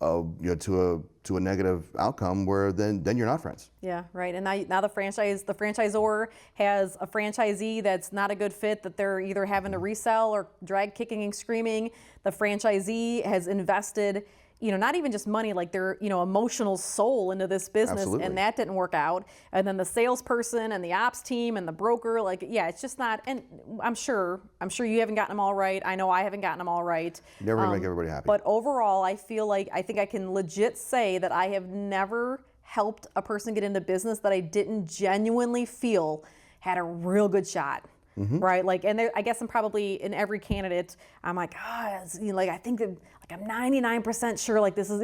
to a negative outcome where then you're not friends. Yeah, right. And now the franchisor has a franchisee that's not a good fit that they're either having to resell or drag kicking and screaming. The franchisee has invested, not even just money, like their, emotional soul into this business. Absolutely. And that didn't work out. And then the salesperson and the ops team and the broker, it's just not, and I'm sure you haven't gotten them all right. I know I haven't gotten them all right. Never gonna make everybody happy. But overall, I think I can legit say that I have never helped a person get into business that I didn't genuinely feel had a real good shot. right? Like, and I guess I'm probably in every candidate, I'm like, like I think that, like I'm 99% sure like this is,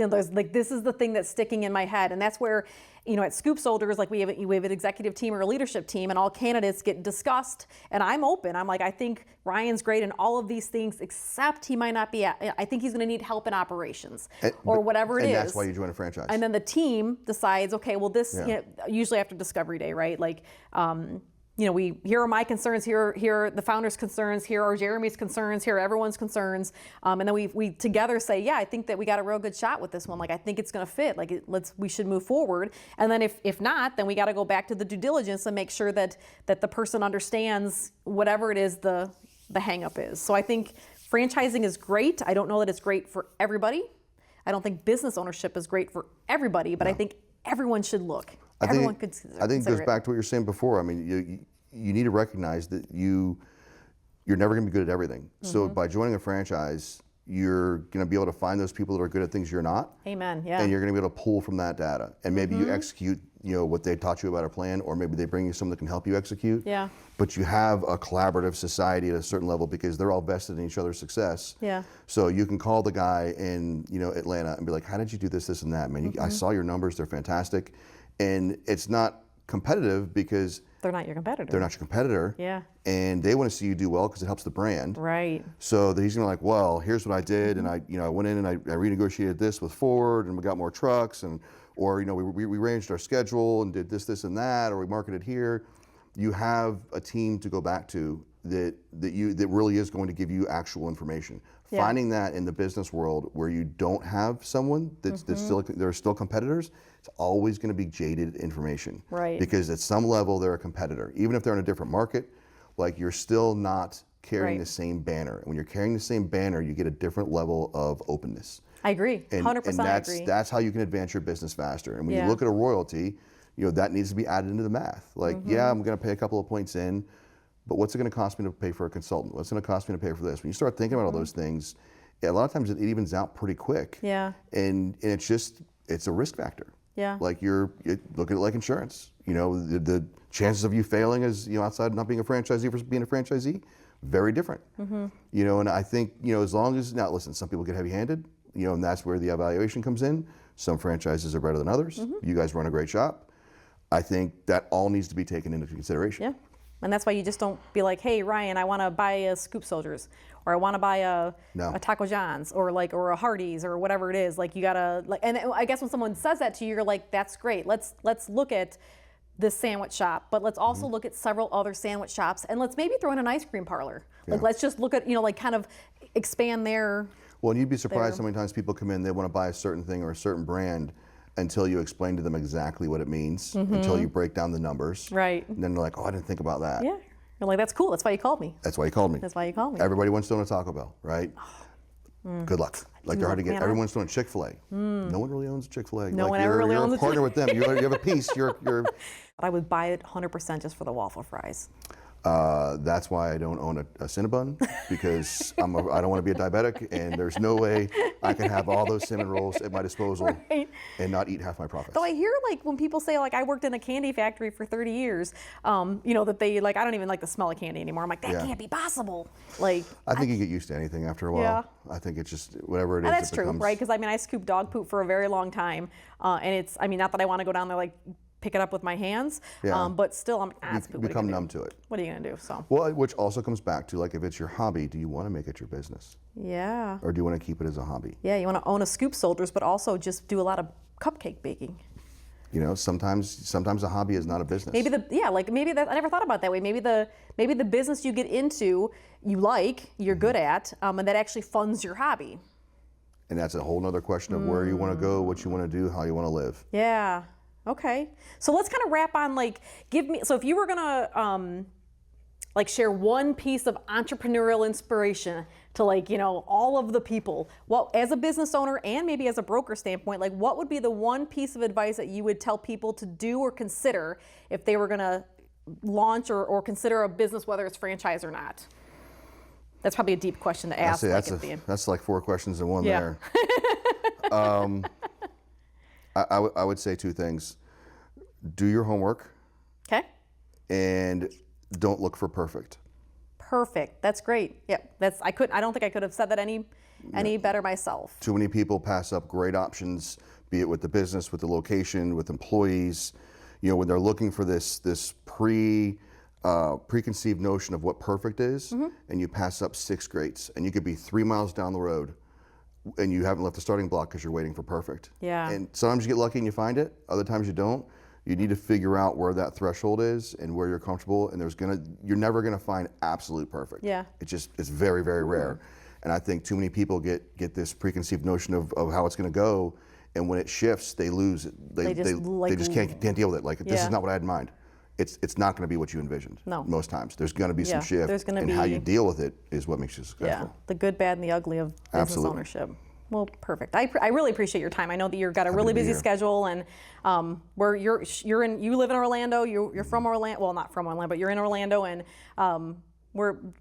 this is the thing that's sticking in my head. And that's where, at Scoop Soldiers, like we have an executive team or a leadership team, and all candidates get discussed. And I'm open. I'm like, I think Ryan's great in all of these things, except he might not be. I think he's going to need help in operations or whatever it is. And that's why you join a franchise. And then the team decides, okay, well, this usually after discovery day, right? Like, here are my concerns, here are the founder's concerns, here are Jeremy's concerns, here are everyone's concerns, and then we together say, I think that we got a real good shot with this one. Like I think it's going to fit. Like we should move forward. And then if not, then we got to go back to the due diligence and make sure that the person understands whatever it is the hang up is. So I think franchising is great. I don't know that it's great for everybody. I don't think business ownership is great for everybody, but I think everyone should look. I think it goes back to what you're saying before. I mean, you need to recognize that you're never going to be good at everything. So by joining a franchise, you're going to be able to find those people that are good at things you're not. Amen. Yeah. And you're going to be able to pull from that data. And maybe you execute, what they taught you about a plan, or maybe they bring you someone that can help you execute. Yeah. But you have a collaborative society at a certain level because they're all vested in each other's success. Yeah. So you can call the guy in, Atlanta and be like, how did you do this, and that? Man, I saw your numbers, they're fantastic. And it's not competitive because they're not your competitor. They're not your competitor. Yeah. And they want to see you do well because it helps the brand. Right. So that he's going to like, well, here's what I did, and I went in and I renegotiated this with Ford, and we got more trucks, or we arranged our schedule and did this and that, or we marketed here. You have a team to go back to that really is going to give you actual information. Yeah. Finding that in the business world where you don't have someone that's still, they're still competitors, it's always going to be jaded information. Right. Because at some level they're a competitor. Even if they're in a different market, like you're still not carrying the same banner. And when you're carrying the same banner, you get a different level of openness. I agree, 100% and agree. That's how you can advance your business faster. And when you look at a royalty, that needs to be added into the math. Like, I'm going to pay a couple of points in, but what's it going to cost me to pay for a consultant? What's it going to cost me to pay for this? When you start thinking about all those things, a lot of times it evens out pretty quick. Yeah. And it's a risk factor. Yeah. Like you look at it like insurance. The chances of you failing as outside not being a franchisee versus being a franchisee, very different. And I think as long as now listen, some people get heavy-handed. And that's where the evaluation comes in. Some franchises are better than others. You guys run a great shop. I think that all needs to be taken into consideration. Yeah. And that's why you just don't be like, hey, Ryan, I want to buy a Scoop Soldiers, or I want to buy a Taco John's, or a Hardee's, or whatever it is. Like you gotta and I guess when someone says that to you, you're like, that's great. Let's look at this sandwich shop, but let's also look at several other sandwich shops, and let's maybe throw in an ice cream parlor. Like let's just look at kind of expand their. Well, and you'd be surprised how many times people come in, they want to buy a certain thing or a certain brand until you explain to them exactly what it means, until you break down the numbers. Right. And then they're like, oh, I didn't think about that. Yeah. You're like, that's cool. That's why you called me. That's why you called me. That's why you called me. Everybody wants to own a Taco Bell, right? Good luck. Like they're hard to get. Everyone's doing Chick-fil-A. No one really owns Chick-fil-A. No one ever really owns a partner with them. You have a piece. You're. I would buy it 100% just for the waffle fries. That's why I don't own a Cinnabon, because I don't want to be a diabetic, and there's no way I can have all those cinnamon rolls at my disposal and not eat half my profits. So I hear when people say I worked in a candy factory for 30 years, that they I don't even like the smell of candy anymore. I'm like, that can't be possible. I think you get used to anything after a while. Yeah. I think it's just whatever it is. And that's true, right? Because I scooped dog poop for a very long time, and it's not that I want to go down there pick it up with my hands, but still you become numb to it. What are you going to do? So. Well, which also comes back to if it's your hobby, do you want to make it your business? Yeah. Or do you want to keep it as a hobby? Yeah, you want to own a Scoop Soldiers, but also just do a lot of cupcake baking. Sometimes a hobby is not a business. Maybe I never thought about that way. Maybe the business you get into, you're good at, and that actually funds your hobby. And that's a whole other question of where you want to go, what you want to do, how you want to live. Yeah. Okay. So let's kind of wrap on so if you were gonna share one piece of entrepreneurial inspiration to all of the people, as a business owner and maybe as a broker standpoint, what would be the one piece of advice that you would tell people to do or consider if they were gonna launch or consider a business, whether it's franchise or not? That's probably a deep question to ask. That's like 4 questions in one there. I would say 2 things. Do your homework. Okay. And don't look for perfect. Perfect. That's great. Yep. I don't think I could have said that any better myself. Too many people pass up great options, be it with the business, with the location, with employees. You know, when they're looking for this preconceived notion of what perfect is, and you pass up 6 greats, and you could be 3 miles down the road, and you haven't left the starting block because you're waiting for perfect. Yeah. And sometimes you get lucky and you find it. Other times you don't. You need to figure out where that threshold is and where you're comfortable. And you're never gonna find absolute perfect. Yeah. It's very, very rare. And I think too many people get this preconceived notion of how it's gonna go. And when it shifts, they lose it. They just can't deal with it. Like, this is not what I had in mind. It's not going to be what you envisioned. No. Most times there's going to be some shift, there's gonna and be, how you deal with it is what makes you successful. Yeah, the good, bad, and the ugly of business Absolutely. ownership. Well, perfect. I really appreciate your time. I know that you've got a really busy schedule, and where you live in Orlando. You're from Orlando. Well, not from Orlando, but you're in Orlando, and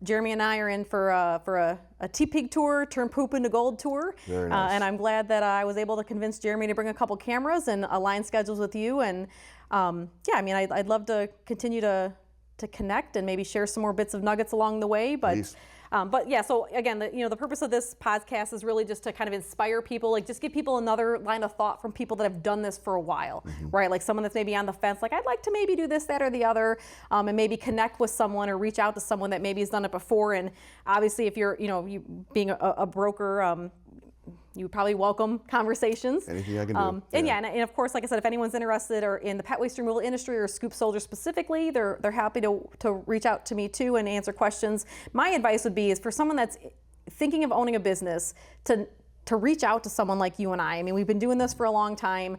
Jeremy and I are in for a T-Pig tour, Turn Poop into Gold tour. Very nice. And I'm glad that I was able to convince Jeremy to bring a couple cameras and align schedules with you. And yeah, I mean, I'd love to continue to connect and maybe share some more bits of nuggets along the way. But yeah, so again, the purpose of this podcast is really just to kind of inspire people, like just give people another line of thought from people that have done this for a while, right? Like someone that's maybe on the fence, like I'd like to maybe do this, that, or the other, and maybe connect with someone or reach out to someone that maybe has done it before. And obviously, if you're, you being a broker, you probably welcome conversations. Anything I can do. And of course, like I said, if anyone's interested or in the pet waste removal industry or Scoop Soldier specifically, they're happy to reach out to me too and answer questions. My advice would be is for someone that's thinking of owning a business to reach out to someone like you and I. I mean, we've been doing this for a long time.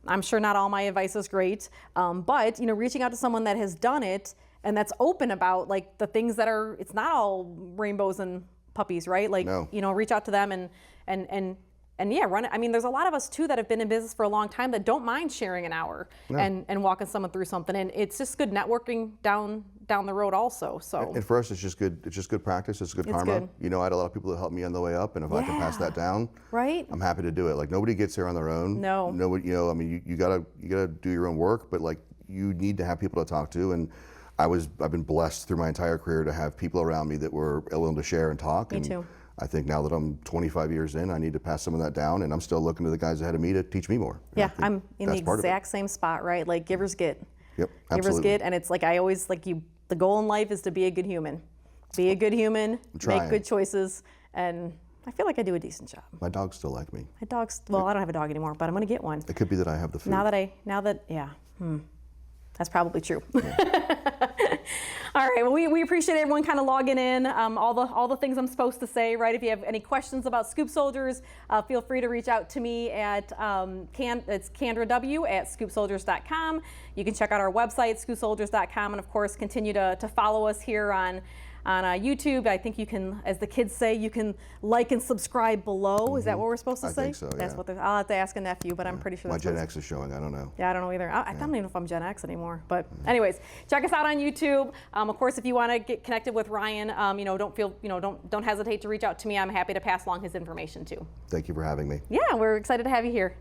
I'm sure not all my advice is great, but reaching out to someone that has done it and that's open about like the things that are, it's not all rainbows and puppies, right? Like, No. Reach out to them and yeah, run it. I mean, there's a lot of us too that have been in business for a long time that don't mind sharing an hour and walking someone through something. And it's just good networking down the road also. So And for us, it's just good practice. It's good karma. Good. I had a lot of people that helped me on the way up, and if I can pass that down, right? I'm happy to do it. Like nobody gets here on their own. No. Nobody. I mean, you gotta do your own work, but like you need to have people to talk to. And I've been blessed through my entire career to have people around me that were willing to share and talk. Me too. I think now that I'm 25 years in, I need to pass some of that down, and I'm still looking to the guys ahead of me to teach me more. Yeah, I'm in the exact same spot, right? Like givers get. Yep, Givers absolutely. get, and it's like I always the goal in life is to be a good human. Be a good human, make good choices, and I feel like I do a decent job. My dogs still like me. My dog's, well, I don't have a dog anymore, but I'm gonna get one. It could be that I have the food. That's probably true. All right, well, we appreciate everyone kind of logging in, all the things I'm supposed to say, right? If you have any questions about Scoop Soldiers, feel free to reach out to me at, it's Kandra W at scoopsoldiers.com. You can check out our website, scoopsoldiers.com, and of course, continue to follow us here on YouTube. I think you can, as the kids say, you can like and subscribe below. Is that what we're supposed to say? I think so, yeah. That's what I'll have to ask a nephew, but I'm pretty sure that's my Gen X is showing. I don't know. Yeah, I don't know either. I don't even know if I'm Gen X anymore. But anyways, check us out on YouTube. Of course, if you want to get connected with Ryan, don't hesitate to reach out to me. I'm happy to pass along his information too. Thank you for having me. Yeah, we're excited to have you here.